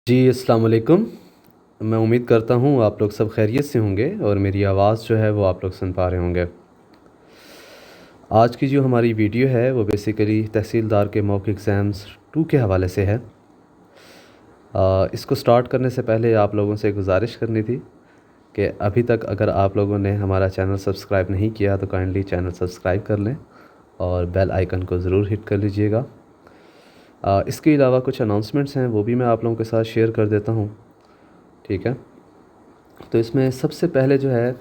जी, अस्सलाम वालेकुम। मैं उम्मीद करता हूँ आप लोग सब खैरियत से होंगे और मेरी आवाज़ जो है वो आप लोग सुन पा रहे होंगे। आज की जो हमारी वीडियो है वो बेसिकली तहसीलदार के मॉक एग्ज़ाम्स 2 के हवाले से है। इसको स्टार्ट करने से पहले आप लोगों से गुजारिश करनी थी कि अभी तक अगर आप लोगों ने हमारा चैनल सब्सक्राइब नहीं किया तो काइंडली चैनल सब्सक्राइब कर लें और बेल आइकन को ज़रूर हिट कर लीजिएगा। इसके अलावा कुछ अनाउंसमेंट्स हैं वो भी मैं आप लोगों के साथ शेयर कर देता हूँ, ठीक है। तो इसमें सबसे पहले जो है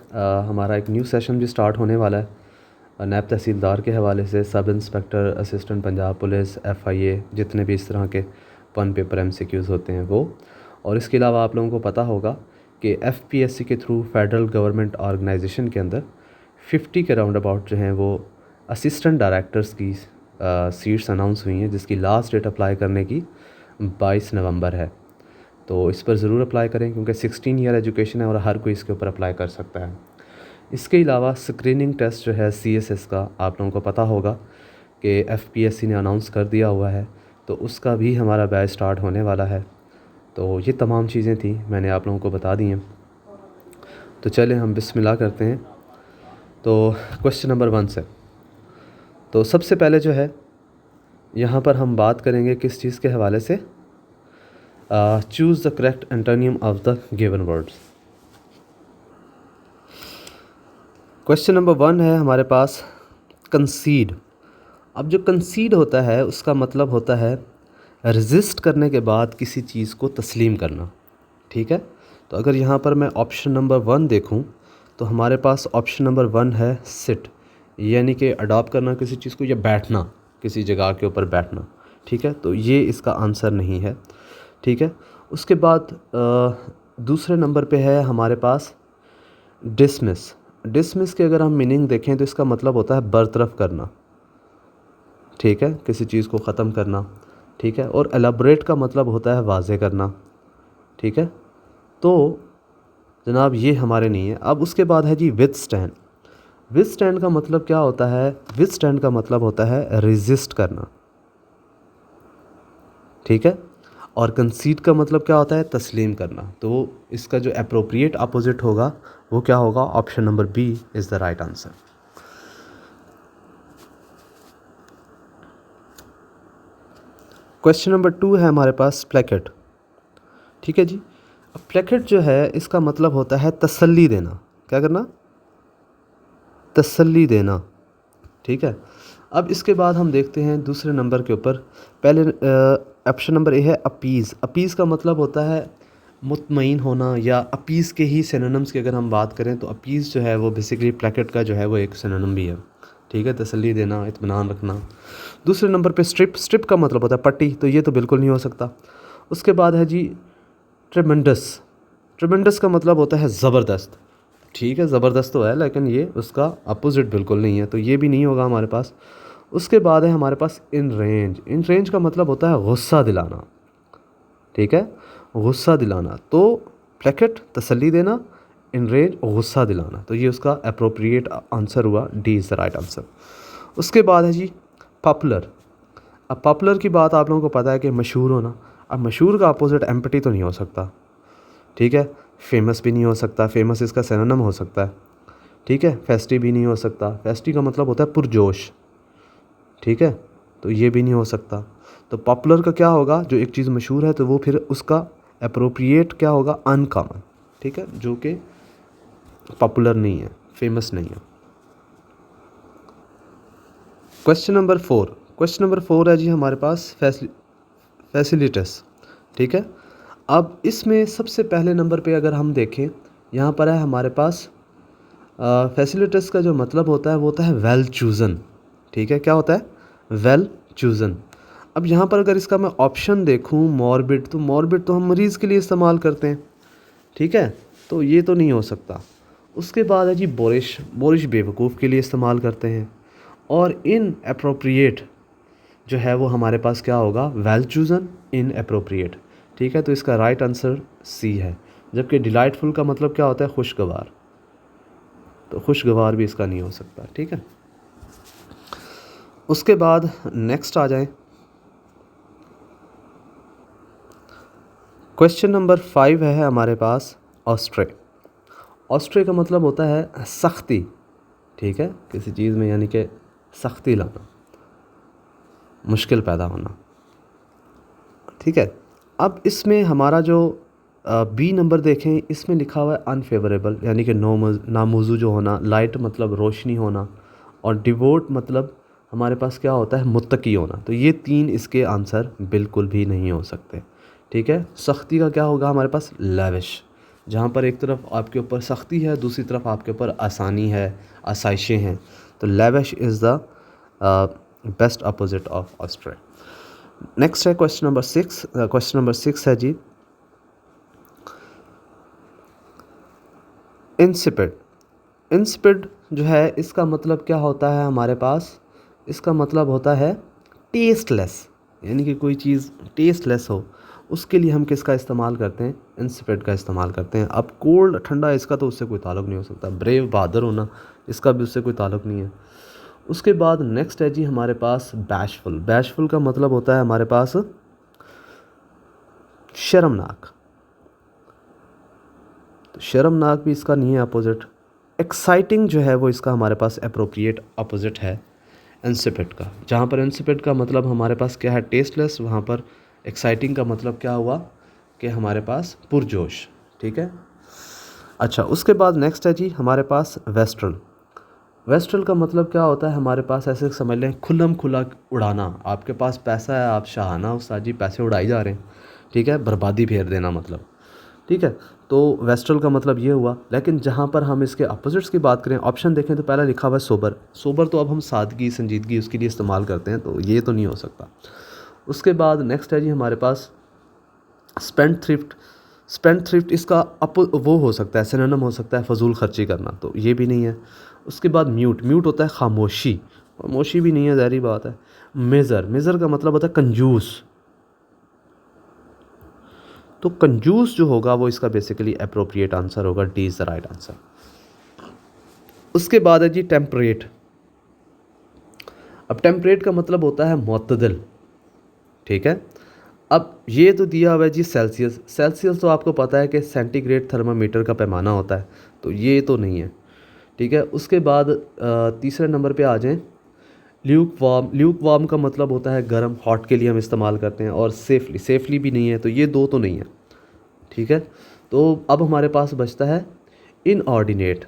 हमारा एक न्यू सेशन भी स्टार्ट होने वाला है नैब तहसीलदार के हवाले से। Sub inspector, assistant Punjab police, FIA, जितने भी इस तरह के 1 पेपर MCQs होते हैं वो। और इसके अलावा आप लोगों को पता होगा कि FPSC के थ्रू फेडरल गवर्नमेंट ऑर्गेनाइजेशन के अंदर 50 के राउंड अबाउट जो हैं वो असिस्टेंट डायरेक्टर्स की सीट्स अनाउंस हुई हैं, जिसकी लास्ट डेट अप्लाई करने की 22 नवंबर है। तो इस पर ज़रूर अप्लाई करें क्योंकि 16 ईयर एजुकेशन है और हर कोई इसके ऊपर अप्लाई कर सकता है। इसके अलावा स्क्रीनिंग टेस्ट जो है CSS का, आप लोगों को पता होगा कि FPSC ने अनाउंस कर दिया हुआ है, तो उसका भी हमारा बैच स्टार्ट होने वाला है। तो ये तमाम चीज़ें थी, मैंने आप लोगों को बता दी हैं। तो चलें हम बिस्मिल्लाह करते हैं। तो क्वेश्चन नंबर 1 से तो सबसे पहले जो है यहाँ पर हम बात करेंगे किस चीज़ के हवाले से, choose the correct antonym of the given words. Question number 1 है हमारे पास कंसीड। अब जो कंसीड होता है उसका मतलब होता है रेजिस्ट करने के बाद किसी चीज़ को तस्लीम करना, ठीक है। तो अगर यहाँ पर मैं ऑप्शन नंबर 1 देखूँ तो हमारे पास ऑप्शन नंबर 1 है सिट, यानी कि अडॉप्ट करना किसी चीज़ को या बैठना, किसी जगह के ऊपर बैठना, ठीक है। तो ये इसका आंसर नहीं है, ठीक है। उसके बाद दूसरे नंबर पे है हमारे पास डिसमिस। डिसमिस के अगर हम मीनिंग देखें तो इसका मतलब होता है बरतरफ करना, ठीक है, किसी चीज़ को ख़त्म करना, ठीक है। और एलाबरेट का मतलब होता है वाज़े करना, ठीक है। तो जनाब ये हमारे नहीं है। अब उसके बाद है जी विथस्टैंड। विथस्टैंड का मतलब क्या होता है? विथस्टैंड का मतलब होता है रेजिस्ट करना, ठीक है। और कंसीड का मतलब क्या होता है? तस्लीम करना। तो इसका जो अप्रोप्रिएट अपोजिट होगा वो क्या होगा? Option number B is the right answer. Question number 2 है हमारे पास प्लेकेट, ठीक है जी। अब प्लेकेट जो है इसका मतलब होता है तसल्ली देना। क्या करना? तसल्ली देना, ठीक है। अब इसके बाद हम देखते हैं दूसरे नंबर के ऊपर। पहले ऑप्शन नंबर ए है अपीज़। अपीज़ का मतलब होता है मुतमईन होना, या अपीज़ के ही सिनोनिम्स की अगर हम बात करें तो अपीज़ जो है वो बेसिकली प्लेकेट का जो है वो एक सिनोनिम भी है, ठीक है। तसल्ली देना, इत्मीनान रखना। दूसरे नंबर पे स्ट्रिप। स्ट्रिप का मतलब होता है पट्टी, तो ये तो बिल्कुल नहीं हो सकता। उसके बाद है जी ट्रेमेंडस। ट्रेमेंडस का मतलब होता है ज़बरदस्त, ठीक है। ज़बरदस्त तो है लेकिन ये उसका अपोजिट बिल्कुल नहीं है, तो ये भी नहीं होगा हमारे पास। उसके बाद है हमारे पास इन रेंज। इन रेंज का मतलब होता है गुस्सा दिलाना, ठीक है, गुस्सा दिलाना। तो प्लेकेट तसल्ली देना, इन रेंज गुस्सा दिलाना, तो ये उसका अप्रोप्रिएट आंसर हुआ, D is the right answer. उसके बाद है जी पॉपुलर। अब पॉपुलर की बात आप लोगों को पता है कि मशहूर होना। अब मशहूर का अपोजिट एम्पटी तो नहीं हो सकता, ठीक है। फेमस भी नहीं हो सकता, फेमस इसका सिनोनिम हो सकता है, ठीक है। फेस्टी भी नहीं हो सकता, फेस्टी का मतलब होता है पुरजोश, ठीक है। तो ये भी नहीं हो सकता। तो पॉपुलर का क्या होगा? जो एक चीज़ मशहूर है तो वो फिर उसका अप्रोप्रिएट क्या होगा? अनकॉमन, ठीक है, जो कि पॉपुलर नहीं है, फेमस नहीं है। Question number 4। क्वेश्चन नंबर 4 है जी हमारे पास फैसिलिटस, ठीक है। अब इसमें सबसे पहले नंबर पे अगर हम देखें, यहाँ पर है हमारे पास फैसिलिटस का जो मतलब होता है वो होता है वेल चूज़न, ठीक है। क्या होता है? Well chosen. अब यहाँ पर अगर इसका मैं ऑप्शन देखूँ मॉर्बिड, तो मॉर्बिड तो हम मरीज़ के लिए इस्तेमाल करते हैं, ठीक है, तो ये तो नहीं हो सकता। उसके बाद है जी बोरिश। बोरिश बेवकूफ़ के लिए इस्तेमाल करते हैं। और इन अप्रोप्रिएट जो है वो हमारे पास क्या होगा? वेल चूज़न, इन अप्रोप्रिएट, ठीक है। तो इसका राइट आंसर सी है। जबकि डिलाइटफुल का मतलब क्या होता है? खुशगवार, तो खुशगवार भी इसका नहीं हो सकता, ठीक है। उसके बाद नेक्स्ट आ जाए, क्वेश्चन नंबर 5 है हमारे पास ऑस्ट्रे। ऑस्ट्रे का मतलब होता है सख्ती, ठीक है, किसी चीज़ में यानी कि सख्ती लाना, मुश्किल पैदा होना, ठीक है। अब इसमें हमारा जो बी नंबर देखें, इसमें लिखा हुआ है अनफेवरेबल, यानी कि नामौजू जो होना, लाइट मतलब रोशनी होना, और डिवोट मतलब हमारे पास क्या होता है, मुत्तकी होना। तो ये 3 इसके आंसर बिल्कुल भी नहीं हो सकते, ठीक है। सख्ती का क्या होगा हमारे पास, लेविश, जहाँ पर एक तरफ आपके ऊपर सख्ती है, दूसरी तरफ आपके ऊपर आसानी है, आसाइशें हैं। तो lavish is the best opposite of austere. Next है क्वेश्चन नंबर 6। क्वेश्चन नंबर 6 है जी इंसिपिड। इंसिपिड जो है इसका मतलब क्या होता है हमारे पास, इसका मतलब होता है टेस्टलेस, यानी कि कोई चीज़ टेस्टलेस हो, उसके लिए हम किसका इस्तेमाल करते हैं, इंसिपिड का इस्तेमाल करते हैं। अब कोल्ड ठंडा इसका तो उससे कोई ताल्लुक़ नहीं हो सकता, ब्रेव बहादुर होना इसका भी उससे कोई ताल्लुक़ नहीं है। उसके बाद नेक्स्ट है जी हमारे पास बैशफुल। बैशफुल का मतलब होता है हमारे पास शर्मनाक, तो शर्मनाक भी इसका नहीं है अपोजिट। एक्साइटिंग जो है वो इसका हमारे पास अप्रोप्रिएट अपोजिट है इंसिपिड का। जहाँ पर इंसिपिड का मतलब हमारे पास क्या है, टेस्टलेस, वहाँ पर एक्साइटिंग का मतलब क्या हुआ कि हमारे पास पुरजोश, ठीक है। अच्छा, उसके बाद नेक्स्ट है जी हमारे पास वेस्ट्रल। वेस्ट्रल का मतलब क्या होता है हमारे पास, ऐसे समझ लें खुल्लम खुला उड़ाना। आपके पास पैसा है, आप शाहाना उस्ताद जी पैसे उड़ाई जा रहे हैं, ठीक है, बर्बादी फेर देना मतलब, ठीक है। तो वेस्ट्रल का मतलब ये हुआ। लेकिन जहाँ पर हम इसके अपोजिट्स की बात करें, ऑप्शन देखें तो पहला लिखा हुआ है सोबर। सोबर तो अब हम सादगी संजीदगी उसके लिए इस्तेमाल करते हैं, तो ये तो नहीं हो सकता। उसके बाद नेक्स्ट है जी हमारे पास स्पेंड थ्रिफ्ट। स्पेंड थ्रिफ्ट इसका वो हो सकता है, सिनोनिम हो सकता है फजूल खर्ची करना, तो ये भी नहीं है। उसके बाद म्यूट। म्यूट होता है खामोशी, खामोशी भी नहीं है, ज़ाहिर बात है। मेज़र। मेज़र का मतलब होता है कंजूस, तो कंजूस जो होगा वो इसका बेसिकली अप्रोप्रिएट आंसर होगा, D is the right answer. उसके बाद है जी टेम्परेट। अब टेम्परेट का मतलब होता है मुतदल, ठीक है। अब ये तो दिया हुआ है जी सेल्सियस। सेल्सियस तो आपको पता है कि सेंटीग्रेड थर्मामीटर का पैमाना होता है, तो ये तो नहीं है, ठीक है। उसके बाद तीसरे नंबर पे आ जाएं, ल्यूक वार्म। ल्यूक वार्म का मतलब होता है गर्म, हॉट के लिए हम इस्तेमाल करते हैं। और सेफली, सेफली भी नहीं है, तो ये 2 तो नहीं है, ठीक है। तो अब हमारे पास बचता है इनऑर्डिनेट।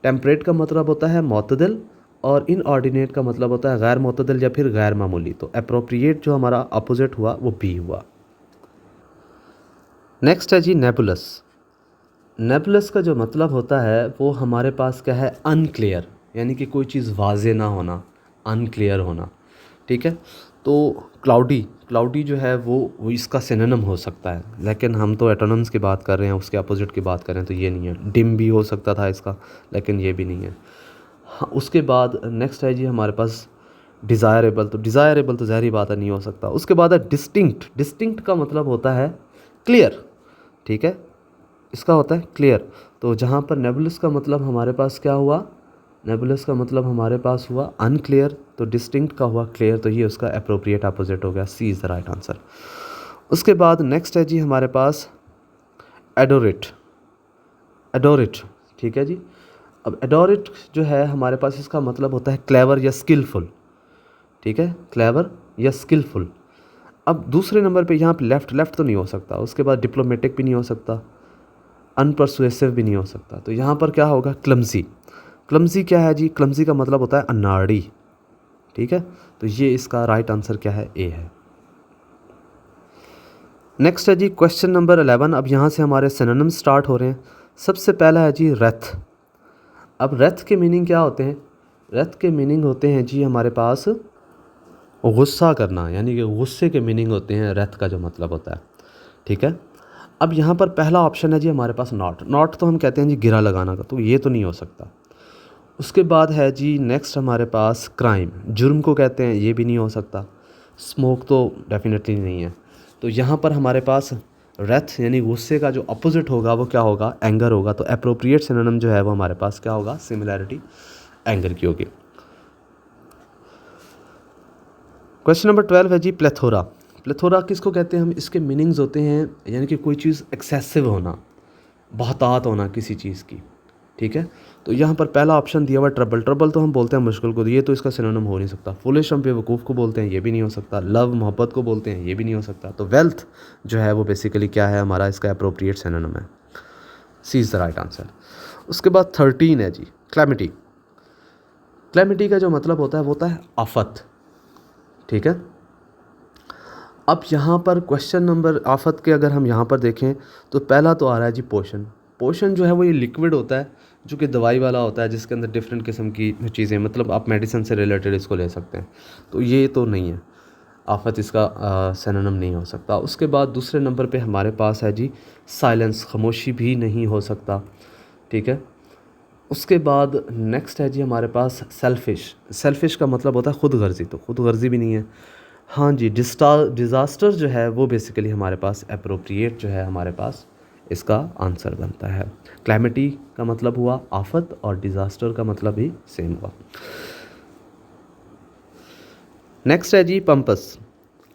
टेम्परेट का मतलब होता है मुतदल, और इनऑर्डिनेट का मतलब होता है गैर मुतदल या फिर गैर मामूली। तो अप्रोप्रिएट जो हमारा अपोजिट हुआ वो बी हुआ। नेक्स्ट है जी नेबुलस। नेबुलस का जो मतलब होता है वो हमारे पास क्या है, अनक्लियर, यानी कि कोई चीज़ वाज़े ना होना, अनक्लियर होना, ठीक है। तो क्लाउडी। क्लाउडी जो है वो इसका सिनोनिम हो सकता है, लेकिन हम तो एटोनम्स की बात कर रहे हैं, उसके अपोजिट की बात करें तो ये नहीं है। डिम भी हो सकता था इसका, लेकिन ये भी नहीं है। हाँ, उसके बाद नेक्स्ट है जी हमारे पास डिज़ायरेबल। तो डिज़ायरेबल तो ज़ाहिर बात है नहीं हो सकता। उसके बाद है डिस्टिंक्ट। डिस्टिंक्ट का मतलब होता है क्लियर, ठीक है, इसका होता है क्लियर। तो जहाँ पर नेबुलस का मतलब हमारे पास क्या हुआ, नेबुलस का मतलब हमारे पास हुआ अनक्लियर, तो डिस्टिंक्ट का हुआ क्लियर, तो ये उसका अप्रोप्रिएट अपोजिट हो गया, सी इज़ द राइट आंसर। उसके बाद नेक्स्ट है जी हमारे पास एडोरेट। एडोरेट, ठीक है जी। अब एडोरेट जो है हमारे पास, इसका मतलब होता है क्लेवर या स्किलफुल, ठीक है, क्लेवर या स्किलफुल। अब दूसरे नंबर पे यहाँ पे लेफ़्ट। लेफ़्ट तो नहीं हो सकता। उसके बाद डिप्लोमेटिक भी नहीं हो सकता, अनपरसुएसिव भी नहीं हो सकता। तो यहाँ पर क्या होगा, क्लमजी। क्लमजी क्या है जी, क्लमजी का मतलब होता है अनाड़ी, ठीक है। तो ये इसका राइट आंसर क्या है, ए है। नेक्स्ट है जी क्वेश्चन नंबर 11। अब यहाँ से हमारे सिनोनिम स्टार्ट हो रहे हैं। सबसे पहला है जी रेथ। अब रेथ के मीनिंग क्या होते हैं, रेथ के मीनिंग होते हैं जी हमारे पास गुस्सा करना, यानी कि गुस्से के मीनिंग होते हैं रेथ का जो मतलब होता है, ठीक है। अब यहाँ पर पहला ऑप्शन है जी हमारे पास नॉट। नॉट तो हम कहते हैं जी गिरा लगाना का, तो ये तो नहीं हो सकता। उसके बाद है जी नेक्स्ट हमारे पास क्राइम, जुर्म को कहते हैं, ये भी नहीं हो सकता। स्मोक तो डेफिनेटली नहीं है। तो यहाँ पर हमारे पास रेथ यानी गुस्से का जो अपोजिट होगा वो क्या होगा, एंगर होगा। तो अप्रोप्रिएट सिनोनिम जो है वो हमारे पास क्या होगा, सिमिलैरिटी एंगर की होगी। क्वेश्चन नंबर 12 है जी प्लेथोरा। प्लेथोरा किसको कहते हैं हम? इसके मीनिंग्स होते हैं यानी कि कोई चीज़ एक्सेसिव होना, बहुतात होना किसी चीज़ की, ठीक है। तो यहाँ पर पहला ऑप्शन दिया हुआ ट्रबल। ट्रबल तो हम बोलते हैं मुश्किल को, ये तो इसका सिनोनिम हो नहीं सकता। फुलिश हम बेवकूफ़ को बोलते हैं, ये भी नहीं हो सकता। लव मोहब्बत को बोलते हैं, ये भी नहीं हो सकता। तो वेल्थ जो है वो बेसिकली क्या है हमारा, इसका अप्रोप्रिएट सिनोनिम है। C is the right answer. उसके बाद 13 है जी, क्लैमिटी। क्लैमिटी का जो मतलब होता है वो होता है आफत, ठीक है। अब यहाँ पर क्वेश्चन नंबर आफत के अगर हम यहाँ पर देखें तो पहला तो आ रहा है जी पोषण। पोषण जो है वो ये लिक्विड होता है जो कि दवाई वाला होता है, जिसके अंदर डिफरेंट किस्म की चीज़ें, मतलब आप मेडिसिन से रिलेटेड इसको ले सकते हैं। तो ये तो नहीं है, आफत इसका सिनोनिम नहीं हो सकता। उसके बाद दूसरे नंबर पे हमारे पास है जी साइलेंस, खामोशी भी नहीं हो सकता, ठीक है। उसके बाद नेक्स्ट है जी हमारे पास सेल्फिश। सेल्फिश का मतलब होता है खुद गर्जी, तो खुद गर्जी भी नहीं है। हाँ जी, डिज़ास्टर जो है वो बेसिकली हमारे पास अप्रोप्रिएट जो है हमारे पास इसका आंसर बनता है। क्लैमिटी का मतलब हुआ आफत और डिज़ास्टर का मतलब भी सेम हुआ। नेक्स्ट है जी पंपस।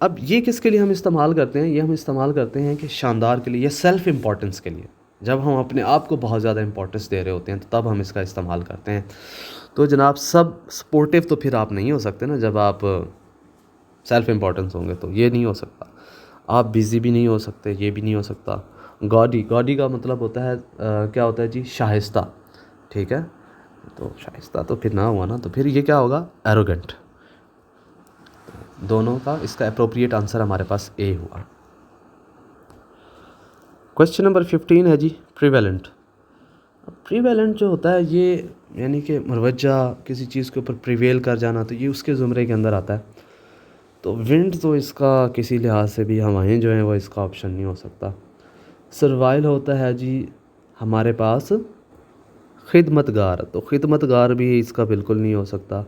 अब ये किसके लिए हम इस्तेमाल करते हैं? ये हम इस्तेमाल करते हैं कि शानदार के लिए या सेल्फ इम्पोर्टेंस के लिए। जब हम अपने आप को बहुत ज़्यादा इंपॉर्टेंस दे रहे होते हैं तो तब हम इसका इस्तेमाल करते हैं। तो जनाब सब सपोर्टिव तो फिर आप नहीं हो सकते ना, जब आप सेल्फ इम्पोर्टेंस होंगे तो ये नहीं हो सकता। आप बिज़ी भी नहीं हो सकते, ये भी नहीं हो सकता। गॉडी, गॉडी का मतलब होता है क्या होता है जी, शाइस्ता, ठीक है। तो शाइस्ता तो फिर ना हुआ ना, तो फिर ये क्या होगा, एरोगेंट। दोनों का इसका अप्रोप्रिएट आंसर हमारे पास ए हुआ। क्वेश्चन नंबर 15 है जी प्रिवेलेंट। प्रिवेलेंट जो होता है ये यानी कि मुरवजा किसी चीज़ के ऊपर प्रिवेल कर जाना, तो ये उसके ज़ुमरे के अंदर आता है। तो विंड तो इसका किसी लिहाज से भी, हवाएं जो हैं वो इसका ऑप्शन नहीं हो सकता। सर्वाइल होता है जी हमारे पास खिदमतगार, तो खिदमतगार भी इसका बिल्कुल नहीं हो सकता।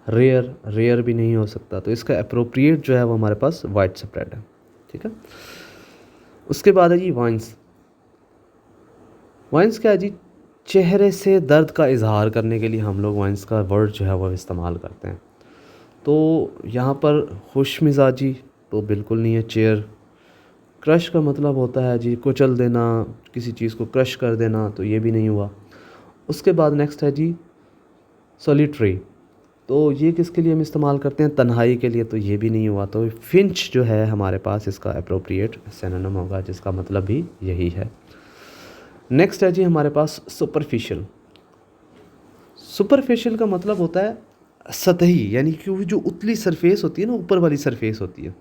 रेयर, रेयर भी नहीं हो सकता। तो इसका अप्रोप्रिएट जो है वो हमारे पास वाइड स्प्रेड है, ठीक है। उसके बाद है जी वाइन्स। वाइन्स क्या है जी, चेहरे से दर्द का इजहार करने के लिए हम लोग वाइन्स का वर्ड जो है वो इस्तेमाल करते हैं। तो यहाँ पर खुश मिजाजी तो बिल्कुल नहीं है। चेयर, क्रश का मतलब होता है जी कुचल देना, किसी चीज़ को क्रश कर देना, तो ये भी नहीं हुआ। उसके बाद नेक्स्ट है जी सॉलिटरी, तो ये किसके लिए हम इस्तेमाल करते हैं, तन्हाई के लिए, तो ये भी नहीं हुआ। तो फिंच जो है हमारे पास इसका अप्रोप्रिएट सिनोनिम होगा, जिसका मतलब भी यही है। नेक्स्ट है जी हमारे पास सुपरफिशियल। सुपरफिशियल का मतलब होता है सतही, यानी कि वो जो उतली सरफेस होती है ना, ऊपर वाली सरफेस होती है,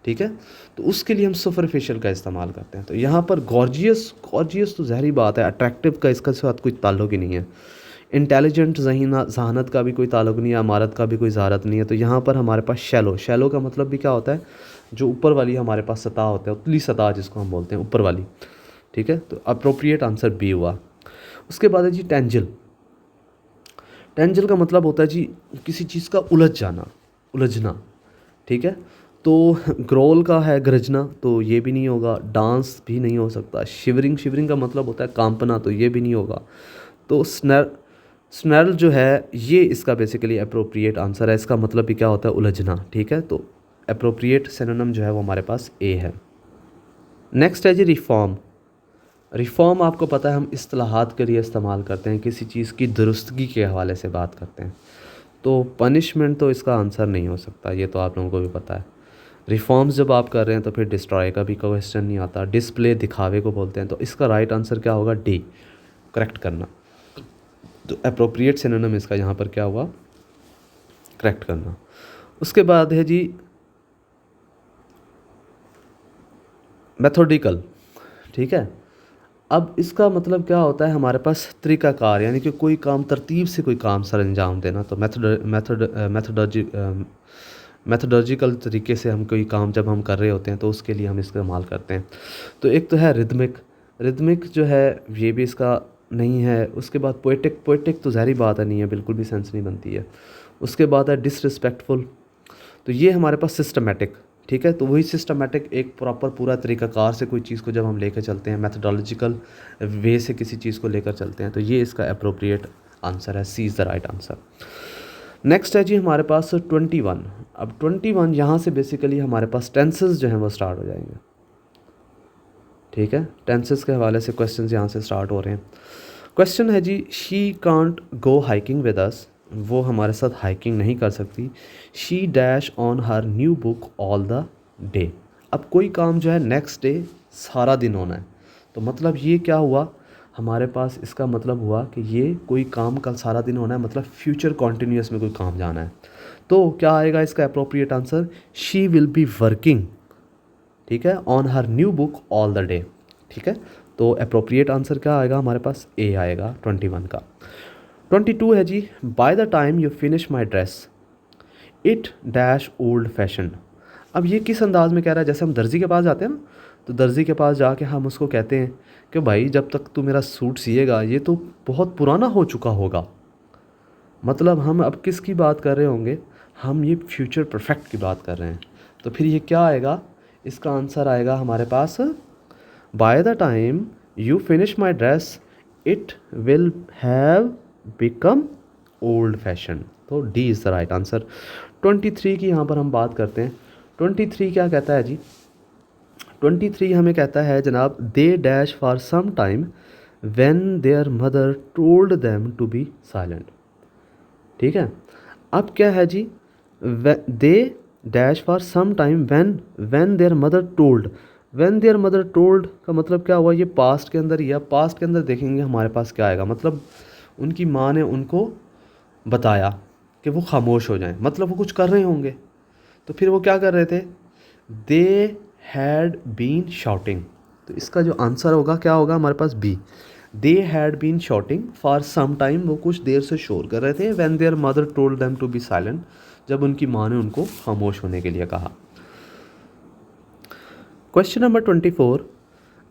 ठीक है। तो उसके लिए हम सुपरफिशियल का इस्तेमाल करते हैं। तो यहाँ पर गॉर्जियस, गॉर्जियस तो ज़हरी बात है, अट्रैक्टिव का इसका साथ कोई ताल्लुक ही नहीं है। इंटेलिजेंट, जहानत का भी कोई ताल्लुक नहीं है, अमारत का भी कोई ज़हारत नहीं है। तो यहाँ पर हमारे पास शैलो, शैलो का मतलब भी क्या होता है, जो ऊपर वाली हमारे पास सतह होता है, उतली सतह जिसको हम बोलते हैं, ऊपर वाली, ठीक है। तो अप्रोप्रिएट आंसर बी हुआ। उसके बाद है जी टेंजल। टेंजल का मतलब होता है जी किसी चीज़ का उलझ जाना, उलझना, ठीक है। तो ग्रोल का है गरजना, तो ये भी नहीं होगा। डांस भी नहीं हो सकता। शिवरिंग, शिवरिंग का मतलब होता है कांपना, तो ये भी नहीं होगा। तो स्नर्ल जो है ये इसका बेसिकली अप्रोप्रिएट आंसर है। इसका मतलब भी क्या होता है, उलझना, ठीक है। तो अप्रोप्रिएट सिनोनिम जो है वो हमारे पास ए है। नेक्स्ट है जी रिफॉर्म। रिफॉर्म आपको पता है हम इस्तिलाहात के लिए इस्तेमाल करते हैं, किसी चीज़ की दुरुस्तगी के हवाले से बात करते हैं। तो पनिशमेंट तो इसका आंसर नहीं हो सकता, ये तो आप लोगों को भी पता है। रिफॉर्म्स जब आप कर रहे हैं तो फिर डिस्ट्रॉय का भी क्वेश्चन नहीं आता। डिस्प्ले, दिखावे को बोलते हैं। तो इसका राइट आंसर क्या होगा, डी, करेक्ट करना। तो अप्रोप्रिएट सिनोनिम इसका यहाँ पर क्या हुआ, करेक्ट करना। उसके बाद है जी मेथोडिकल, ठीक है। अब इसका मतलब क्या होता है, हमारे पास तरीक़ाकार, यानी कि कोई काम तरतीब से कोई काम सर अंजाम देना। तो मेथोडोलॉजिकल तरीके से हम कोई काम जब हम कर रहे होते हैं तो उसके लिए हम इस्तेमाल करते हैं। तो एक तो है रिदमिक, रिदमिक जो है ये भी इसका नहीं है। उसके बाद पोएटिक, पोएटिक तो ज़ाहिर बात है नहीं है, बिल्कुल भी सेंस नहीं बनती है। उसके बाद है डिसरिस्पेक्टफुल, तो ये हमारे पास सिस्टमेटिक, ठीक है। तो वही सिस्टमेटिक, एक प्रॉपर पूरा तरीक़ाकार से कोई चीज़ को जब हम लेकर चलते हैं, मेथोडोलॉजिकल वे से किसी चीज़ को लेकर चलते हैं, तो ये इसका अप्रोप्रिएट आंसर है। C is the right answer. Next है जी हमारे पास 21। अब 21 यहाँ से बेसिकली हमारे पास टेंसेस जो हैं वो स्टार्ट हो जाएंगे। ठीक है, टेंसेस के हवाले से क्वेश्चन यहाँ से स्टार्ट हो रहे हैं। क्वेश्चन है जी, she can't go hiking with us, वो हमारे साथ हाइकिंग नहीं कर सकती। She dash on her new book all the day. अब कोई काम जो है नेक्स्ट डे सारा दिन होना है, तो मतलब ये क्या हुआ हमारे पास, इसका मतलब हुआ कि ये कोई काम कल सारा दिन होना है, मतलब फ्यूचर कॉन्टीन्यूस में कोई काम जाना है। तो क्या आएगा इसका appropriate answer, she will be working, ठीक है, on her new book all the day. ठीक है, तो अप्रोप्रिएट आंसर क्या आएगा हमारे पास, ए आएगा 21 का। 22 है जी, by the time you finish my dress it dash old fashion. अब ये किस अंदाज में कह रहा है, जैसे हम दर्जी के पास जाते हैं ना, तो दर्जी के पास जाके हम उसको कहते हैं कि भाई जब तक तू मेरा सूट सिएगा ये तो बहुत पुराना हो चुका होगा। मतलब हम अब किसकी बात कर रहे होंगे, हम ये फ्यूचर परफेक्ट की बात कर रहे हैं। तो फिर ये क्या आएगा, इसका आंसर आएगा हमारे पास, by the time you finish my dress it will have become old fashion. तो D is the right answer. 23 की यहाँ पर हम बात करते हैं। 23 क्या कहता है जी, 23 हमें कहता है जनाब, they dash for some time when their mother told them to be silent. ठीक है, अब क्या है जी, they dash for some time when their mother told. When their mother told का मतलब क्या हुआ, ये पास्ट के अंदर, या पास्ट के अंदर देखेंगे हमारे पास क्या आएगा, मतलब उनकी माँ ने उनको बताया कि वो खामोश हो जाएं, मतलब वो कुछ कर रहे होंगे। तो फिर वो क्या कर रहे थे, दे हैड बीन शाउटिंग। तो इसका जो आंसर होगा क्या होगा हमारे पास, B, they had been shouting for some time, वो कुछ देर से शोर कर रहे थे। When their mother told them to be silent, जब उनकी माँ ने उनको खामोश होने के लिए कहा। Question number 24,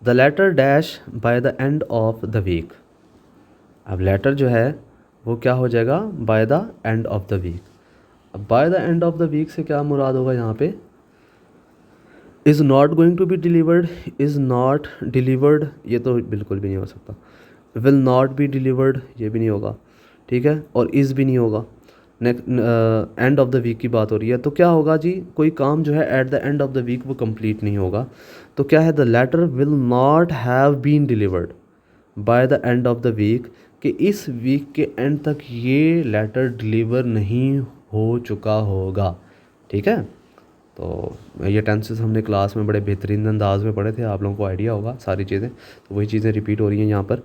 the letter dash by the end of the week. अब लेटर जो है वो क्या हो जाएगा, by the end of the week. अब by the end of the week से क्या मुराद होगा यहाँ पे, is not going to be delivered, is not delivered, ये तो बिल्कुल भी नहीं हो सकता। विल नॉट बी डिलीवर्ड, ये भी नहीं होगा। ठीक है, और इज़ भी नहीं होगा। Next end of the week की बात हो रही है, तो क्या होगा जी, कोई काम जो है at the end of the week वो कंप्लीट नहीं होगा। तो क्या है, the letter will not have been delivered by the end of the week, कि इस वीक के एंड तक ये लेटर डिलीवर नहीं हो चुका होगा। ठीक है, तो ये टेंसेस हमने क्लास में बड़े बेहतरीन अंदाज में पढ़े थे, आप लोगों को आइडिया होगा सारी चीज़ें, तो वही चीज़ें रिपीट हो रही हैं यहाँ पर।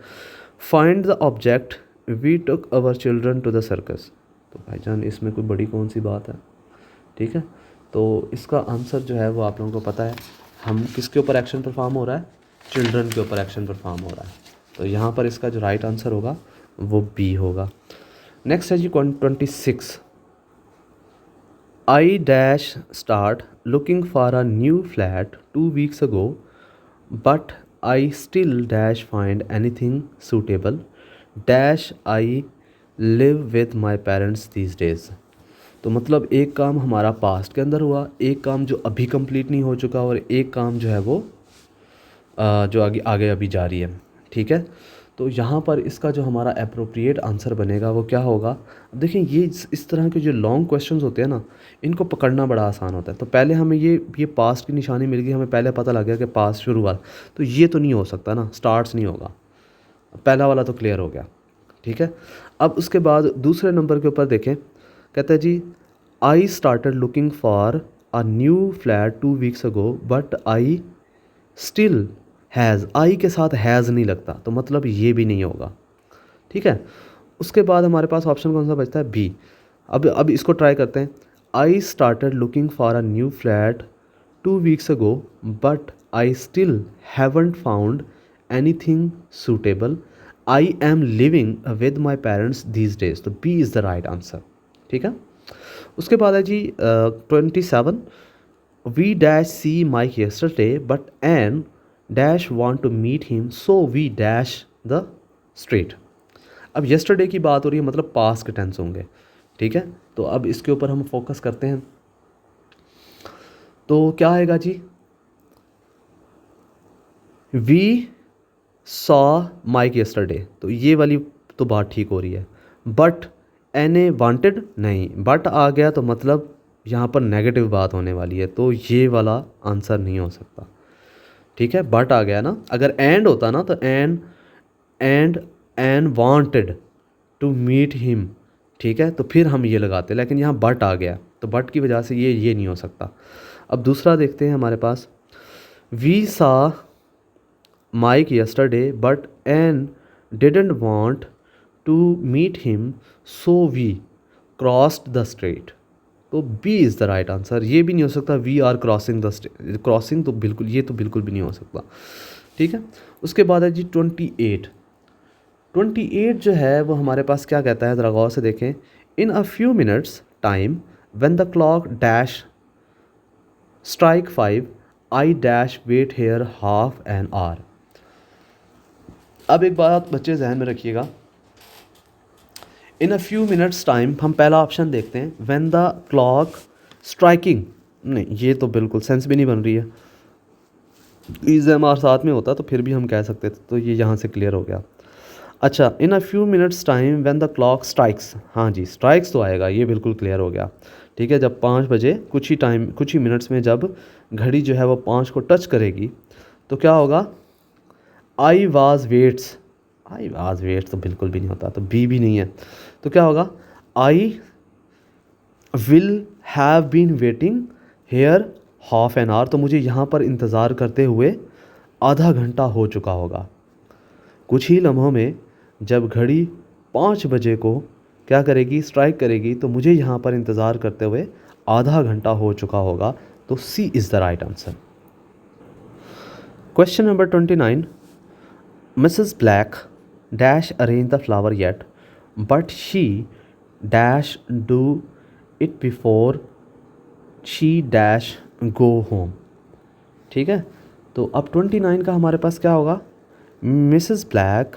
Find the object we took our children to the circus. तो भाईजान इसमें कोई बड़ी कौन सी बात है। ठीक है, तो इसका आंसर जो है वो आप लोगों को पता है, हम किसके ऊपर एक्शन परफॉर्म हो रहा है, चिल्ड्रन के ऊपर एक्शन परफॉर्म हो रहा है। तो यहाँ पर इसका जो राइट आंसर होगा वो बी होगा। नेक्स्ट है जी 26, I dash start looking for a new flat 2 weeks ago, but I still dash find anything suitable. Dash I live with my parents these days. तो मतलब एक काम हमारा पास्ट के अंदर हुआ, एक काम जो अभी कंप्लीट नहीं हो चुका, और एक काम जो है वो जो आगे आगे अभी जारी है। ठीक है, तो यहाँ पर इसका जो हमारा अप्रोप्रिएट आंसर बनेगा वो क्या होगा। अब देखें, ये इस तरह के जो लॉन्ग क्वेश्चंस होते हैं ना, इनको पकड़ना बड़ा आसान होता है। तो पहले हमें ये पास्ट की निशानी मिल गई, हमें पहले पता लग गया कि पास्ट शुरू हुआ, तो ये तो नहीं हो सकता ना, स्टार्ट्स नहीं होगा, पहला वाला तो क्लियर हो गया। ठीक है, अब उसके बाद दूसरे नंबर के ऊपर देखें, कहते हैं जी, I started looking for a new flat 2 weeks ago, but I still has, I के साथ हैज़ नहीं लगता, तो मतलब ये भी नहीं होगा। ठीक है, उसके बाद हमारे पास ऑप्शन कौन सा बचता है, बी। अब इसको ट्राई करते हैं। I started looking for a new flat 2 weeks ago, but I still haven't found any thing suitable. I am living with my parents these days. तो B is the right answer. ठीक है, उसके बाद है जी 27, we dash see Mike yesterday but Ann dash want to meet him, so we dash the street. अब yesterday की बात हो रही है, मतलब पास्ट के टेंस होंगे। ठीक है, तो अब इसके ऊपर हम फोकस करते हैं। तो क्या आएगा जी, वी सॉ माइक yesterday, तो ये वाली तो बात ठीक हो रही है। बट एन ए वांटेड नहीं, बट आ गया तो मतलब यहाँ पर नेगेटिव बात होने वाली है, तो ये वाला आंसर नहीं हो सकता। ठीक है, बट आ गया ना, अगर एंड होता ना तो and wanted to meet him, ठीक है, तो फिर हम ये लगाते, लेकिन यहाँ बट आ गया तो बट की वजह से ये नहीं हो सकता। अब दूसरा देखते हैं हमारे पास, we saw Mike yesterday but Ann didn't want to meet him so we crossed the street. तो B is the right answer. ये भी नहीं हो सकता we are crossing the street, crossing तो बिल्कुल, ये तो बिल्कुल भी नहीं हो सकता। ठीक है, उसके बाद है जी 28। 28 जो है वो हमारे पास क्या कहता है, ज़रा गौर से देखें। In a few minutes time when the clock dash strike 5 I dash wait here half an hour. अब एक बात बच्चे जहन में रखिएगा, in a few minutes time, हम पहला ऑप्शन देखते हैं, व्हेन द क्लॉक स्ट्राइकिंग, नहीं ये तो बिल्कुल सेंस भी नहीं बन रही है, EZMR साथ में होता तो फिर भी हम कह सकते थे, तो ये यहाँ से क्लियर हो गया। अच्छा, in a few minutes time when the clock strikes, हाँ जी स्ट्राइक्स तो आएगा, ये बिल्कुल क्लियर हो गया। ठीक है, जब 5 बजे कुछ ही मिनट्स में जब घड़ी जो है वो 5 को टच करेगी तो क्या होगा, आई वाज वेट्स तो बिल्कुल भी नहीं होता, तो बी भी नहीं है, तो क्या होगा, I will have been waiting here half an hour, तो मुझे यहाँ पर इंतज़ार करते हुए आधा घंटा हो चुका होगा। कुछ ही लम्हों में जब घड़ी 5 बजे को क्या करेगी, स्ट्राइक करेगी, तो मुझे यहाँ पर इंतज़ार करते हुए आधा घंटा हो चुका होगा, तो C is the right answer. Question number 29, Mrs Black dash arrange the flower yet but she dash do it before she dash go home. ठीक है, तो अब 29 का हमारे पास क्या होगा, Mrs Black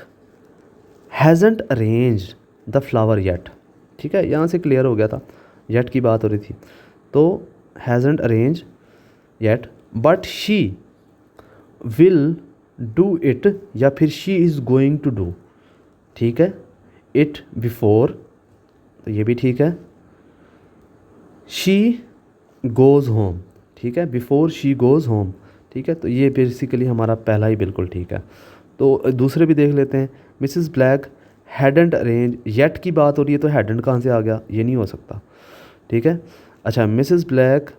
hasn't arranged the flower yet. ठीक है, यहाँ से क्लियर हो गया था, येट की बात हो रही थी, तो hasn't arrange yet but she will do it, या फिर she is going to do, ठीक है, इट बिफोर, तो ये भी ठीक है, शी गोज़ होम, ठीक है, बिफोर शी गोज़ होम, ठीक है, तो ये बेसिकली हमारा पहला ही बिल्कुल ठीक है। तो दूसरे भी देख लेते हैं, Mrs black hadn't arrange, yet की बात हो रही है तो हैडेंट कहाँ से आ गया, ये नहीं हो सकता। ठीक है, अच्छा Mrs black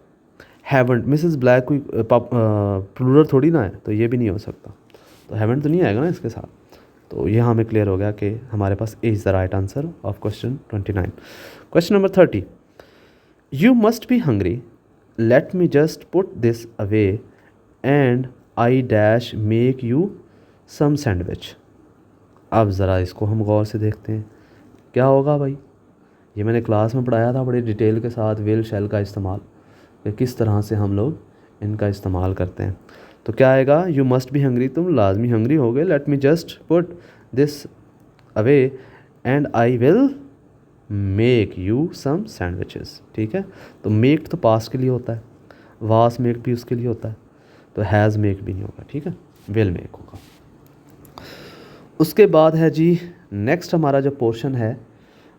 haven't, Mrs black कोई प्लूरल थोड़ी ना है, तो ये भी नहीं हो सकता, तो हैवेंट तो नहीं आएगा ना इसके साथ, तो ये हमें क्लियर हो गया कि हमारे पास A is the right answer of question 29। क्वेश्चन नंबर 30, you must be hungry, let me just put this away and I dash make you some sandwich. अब ज़रा इसको हम गौर से देखते हैं, क्या होगा भाई, ये मैंने क्लास में पढ़ाया था बड़े डिटेल के साथ, विल शैल का इस्तेमाल, कि किस तरह से हम लोग इनका इस्तेमाल करते हैं। तो क्या आएगा, यू मस्ट बी हंग्री, तुम लाजमी हंग्री हो गए, let me just put this away and I will make you some sandwiches. ठीक है, तो मेक तो पास के लिए होता है, वास मेक भी उसके लिए होता है, तो हैज़ मेक भी नहीं होगा, ठीक है, विल मेक होगा। उसके बाद है जी नेक्स्ट हमारा जो पोर्शन है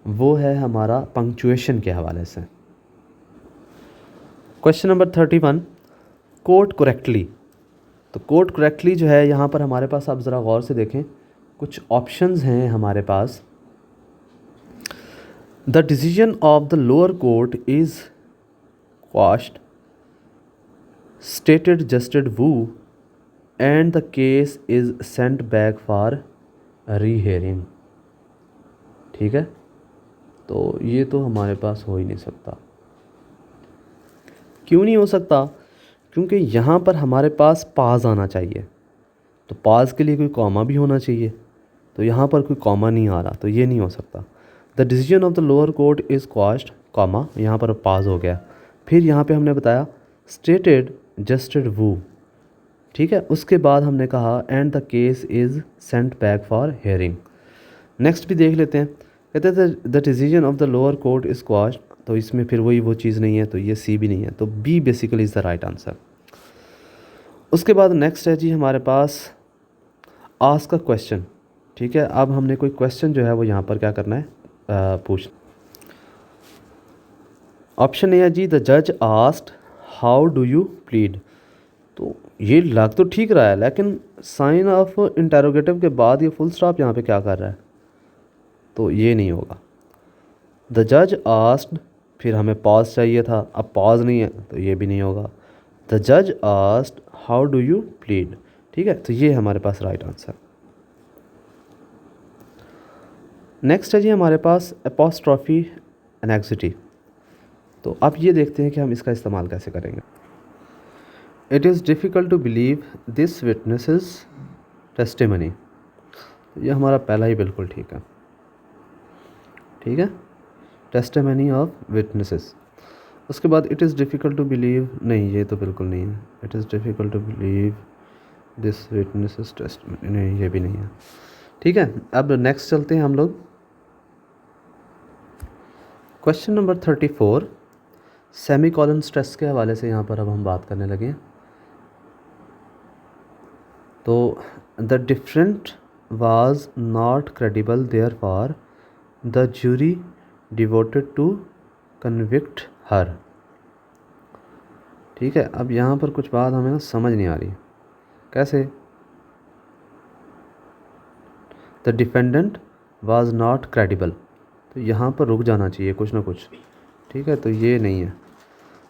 वो है हमारा पंक्चुएशन के हवाले से। Question number 31, quote correctly. तो कोट करेक्टली जो है यहाँ पर हमारे पास, आप ज़रा गौर से देखें, कुछ ऑप्शंस हैं हमारे पास। The decision of the lower court is quashed, stated justice Woo and the case is sent back for rehearing. ठीक है, तो ये तो हमारे पास हो ही नहीं सकता। क्यों नहीं हो सकता, क्योंकि यहाँ पर हमारे पास पाज आना चाहिए, तो पाज के लिए कोई कॉमा भी होना चाहिए, तो यहाँ पर कोई कॉमा नहीं आ रहा, तो ये नहीं हो सकता। The decision of the lower court is quashed, comma, यहाँ पर पाज हो गया। फिर यहाँ पे हमने बताया स्टेटेड जस्टिड वू, ठीक है, उसके बाद हमने कहा and the case is sent back for hearing. Next भी देख लेते हैं, कहते हैं the decision of the lower court is quashed, तो इसमें फिर वही वो चीज़ नहीं है, तो ये सी भी नहीं है, तो B basically is the right answer. उसके बाद नेक्स्ट है जी हमारे पास आस्क अ क्वेश्चन। ठीक है, अब हमने कोई क्वेश्चन जो है वो यहाँ पर क्या करना है, पूछ। ऑप्शन ए है जी, द जज asked how do you plead. तो ये लग तो ठीक रहा है, लेकिन साइन ऑफ इंटेरोगेटिव के बाद ये फुल स्टॉप यहाँ पे क्या कर रहा है, तो ये नहीं होगा। द जज आस्क्ड, फिर हमें पॉज चाहिए था, अब पॉज नहीं है तो ये भी नहीं होगा। द जज asked how do you plead, ठीक है, तो ये हमारे पास राइट आंसर। नेक्स्ट है जी हमारे पास एपोस्ट्रॉफी एनेक्सिटी। तो अब ये देखते हैं कि हम इसका इस्तेमाल कैसे करेंगे। It is difficult to believe this witnesses testimony. ये हमारा पहला ही बिल्कुल ठीक है, ठीक है, टेस्टिमनी ऑफ विटनेसेस। उसके बाद it is difficult to believe, नहीं ये तो बिल्कुल नहीं है। It is difficult to believe this witnesses testimony, नहीं ये भी नहीं है, ठीक है। अब नेक्स्ट चलते हैं हम लोग question number 34, semi colon stress के हवाले से यहाँ पर अब हम बात करने लगे। तो the different was not credible therefore the jury devoted to convict her, ठीक है। अब यहाँ पर कुछ बात हमें ना समझ नहीं आ रही, कैसे? The defendant was not credible, तो यहाँ पर रुक जाना चाहिए कुछ ना कुछ, ठीक है, तो ये नहीं है।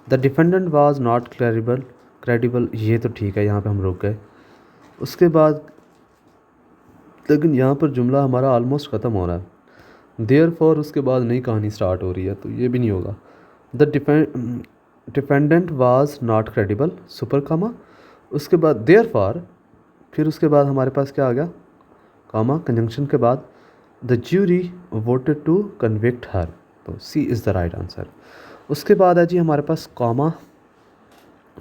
The defendant was not credible, ये तो ठीक है, यहाँ पे हम रुक गए। उसके बाद लेकिन यहाँ पर जुमला हमारा ऑलमोस्ट ख़त्म हो रहा है, देयरफॉर उसके बाद नई कहानी स्टार्ट हो रही है, तो ये भी नहीं होगा। The defendant was not credible super comma, उसके बाद देयरफॉर, फिर उसके बाद हमारे पास क्या आ गया, कामा कंजंक्शन के बाद the jury voted to convict her, तो C is the right answer. उसके बाद है जी हमारे पास कामा,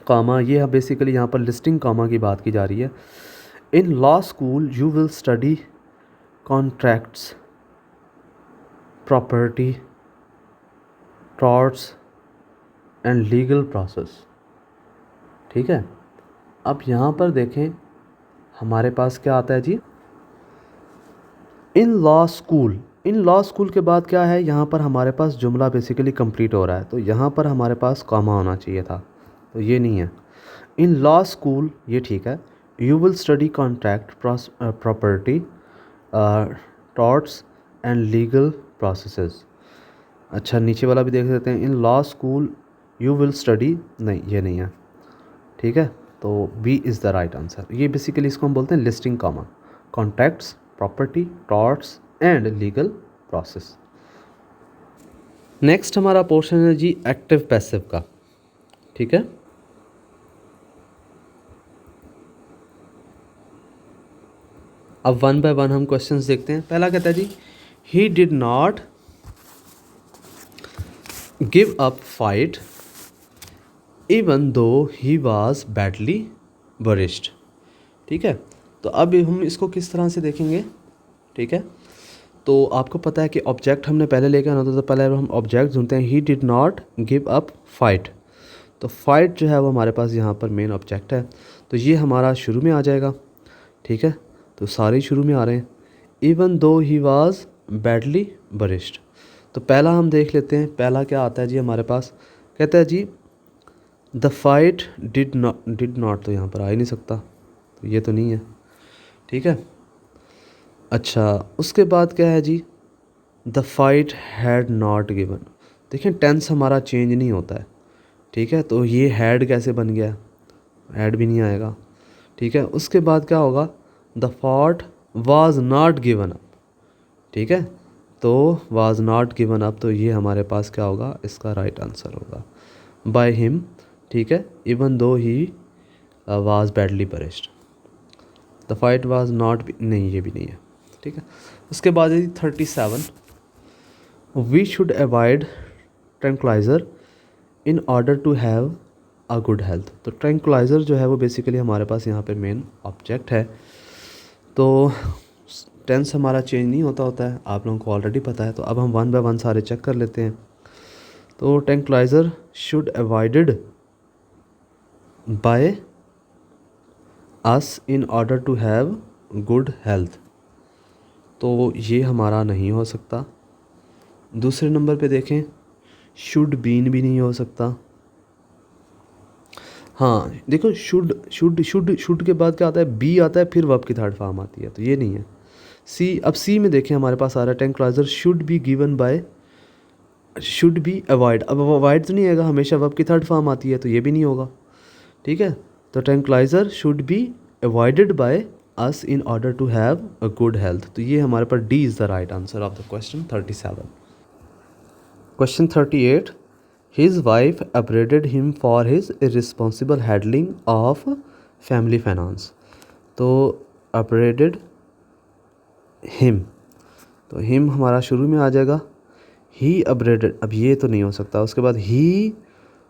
कामा ये है बेसिकली यहाँ पर लिस्टिंग कामा की बात की जा रही है। इन law school you will study contracts, property, torts and legal process, ठीक है। अब यहाँ पर देखें हमारे पास क्या आता है जी, in law school. In law school के बाद क्या है, यहाँ पर हमारे पास जुमला बेसिकली कंप्लीट हो रहा है, तो यहाँ पर हमारे पास कॉमा होना चाहिए था, तो ये नहीं है। इन लॉ स्कूल ये ठीक है। You will study contract, property, torts and legal processes. अच्छा नीचे वाला भी देख सकते हैं, in law school you will study, नहीं ये नहीं है, ठीक है, तो B is the right answer. ये बेसिकली इसको हम बोलते हैं listing comma, contracts, property, torts and legal process. Next हमारा पोर्शन है जी एक्टिव पैसिव का, ठीक है। अब वन बाय वन हम क्वेश्चंस देखते हैं। पहला कहता है जी, he did not give up fight even though he was badly बरिश्ड, ठीक है। तो अब हम इसको किस तरह से देखेंगे, ठीक है। तो आपको पता है कि ऑब्जेक्ट हमने पहले लेकर आना था, तो पहले हम ऑब्जेक्ट ढूंढते हैं। ही did not give up fight, तो फाइट जो है वो हमारे पास यहाँ पर मेन ऑब्जेक्ट है, तो ये हमारा शुरू में आ जाएगा, ठीक है। तो सारे शुरू में आ रहे हैं। Even though he was badly बरिश्ड, तो पहला हम देख लेते हैं, पहला क्या आता है जी हमारे पास, कहता है जी द फाइट डिड नॉट, तो यहाँ पर आ ही नहीं सकता, तो ये तो नहीं है, ठीक है। अच्छा उसके बाद क्या है जी, the fight had not given, देखिए टेंस हमारा चेंज नहीं होता है, ठीक है, तो ये हैड कैसे बन गया, हैड भी नहीं आएगा, ठीक है। उसके बाद क्या होगा, the fight was not given up, ठीक है, तो वाज नॉट गिवन अप, तो ये हमारे पास क्या होगा, इसका राइट आंसर होगा बाय हिम, ठीक है। Even though he was badly bruised, the fight was not, नहीं ये भी नहीं है, ठीक है। उसके बाद है 37, we should avoid tranquilliser in order to have a good health, तो ट्रैंक्विलाइज़र जो है वो बेसिकली हमारे पास यहाँ पे मेन ऑब्जेक्ट है, तो टेंस हमारा चेंज नहीं होता है, आप लोगों को ऑलरेडी पता है। तो अब हम वन बाय वन सारे चेक कर लेते हैं। तो tranquilliser should avoided by us in order to have good health, तो ये हमारा नहीं हो सकता। दूसरे नंबर पे देखें, शुड बीन भी नहीं हो सकता। हाँ देखो, शुड के बाद क्या आता है, बी आता है, फिर वर्ब की थर्ड फॉर्म आती है, तो ये नहीं है। सी, अब सी में देखें हमारे पास आ रहा है tranquilliser should be given by, should be avoid. अब अवॉइड तो नहीं आएगा, हमेशा वर्ब की थर्ड फॉर्म आती है, तो ये भी नहीं होगा। ठीक है, तो tranquilliser should be avoided by us in order to have a good health. तो ये हमारे पास D is the right answer of the question 37। Question 38, his wife upbraided him for his irresponsible handling of family finance. तो upbraided him, तो him हमारा शुरू में आ जाएगा। ही अपरेडेड, अब ये तो नहीं हो सकता। उसके बाद ही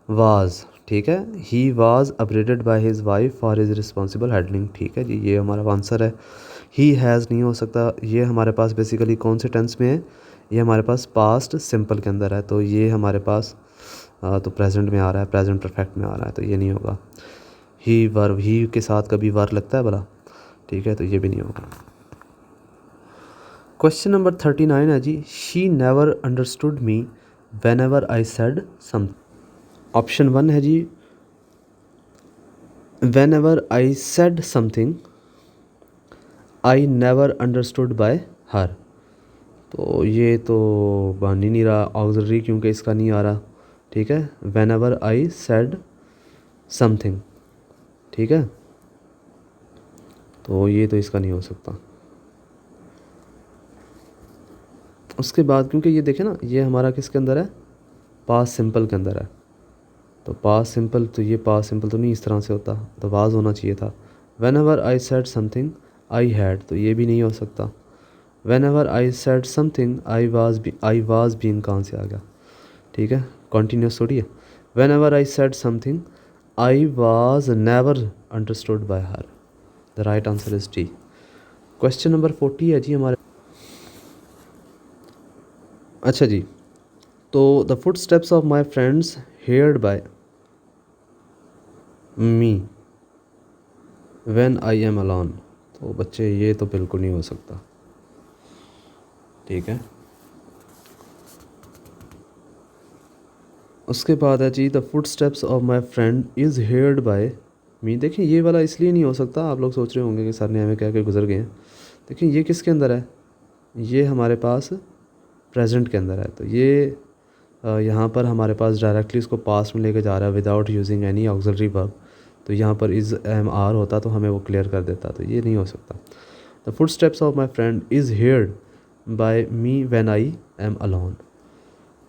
वाज, ठीक है, he was upbraided by his wife for his responsible handling, ठीक है जी, ये हमारा आंसर है। ही हैज़ नहीं हो सकता, ये हमारे पास बेसिकली कौन से टेंस में है, ये हमारे पास पास्ट सिंपल के अंदर है, तो ये हमारे पास तो प्रेजेंट में आ रहा है, प्रेजेंट परफेक्ट में आ रहा है, तो ये नहीं होगा। ही वर्ब, ही के साथ कभी वर्ब लगता है भला, ठीक है, तो ये भी नहीं होगा। क्वेश्चन नंबर 39 है जी, she never understood me when ever I said some. Option 1 है जी, when ever I said something I never understood by her. तो ये तो बन ही नहीं रहा ऑक्सिलरी, क्योंकि इसका नहीं आ रहा। ठीक है, when ever I said something, ठीक है, तो ये तो इसका नहीं हो सकता। उसके बाद क्योंकि ये देखें ना, ये हमारा किसके अंदर है, पास्ट सिंपल के अंदर है, तो पास्ट सिंपल, तो ये पास्ट सिंपल तो नहीं इस तरह से होता, तो वाज होना चाहिए था। When ever I said something I had, तो ये भी नहीं हो सकता। When ever I said something I was being कहाँ से आ गया, ठीक है, कॉन्टीन्यूस थोड़ी है। When ever I said something I was never understood by her. The right answer is D. Question number 40 है जी हमारे। अच्छा जी, तो the foot steps of my friends heard by me when I am alone. तो बच्चे ये तो बिल्कुल नहीं हो सकता, ठीक है। उसके बाद है जी, the foot steps of my friend is heard by me. देखिए ये वाला इसलिए नहीं हो सकता, आप लोग सोच रहे होंगे कि सर ने हमें कह के गुजर गए हैं। देखिए ये किसके अंदर है, ये हमारे पास प्रेजेंट के अंदर है, तो ये यहाँ पर हमारे पास डायरेक्टली इसको पास्ट में लेके जा रहा है without using any auxiliary verb. तो यहाँ पर इज़ एम आर होता तो हमें वो क्लियर कर देता, तो ये नहीं हो सकता। The foot steps of my friend is heard by me when I am alone,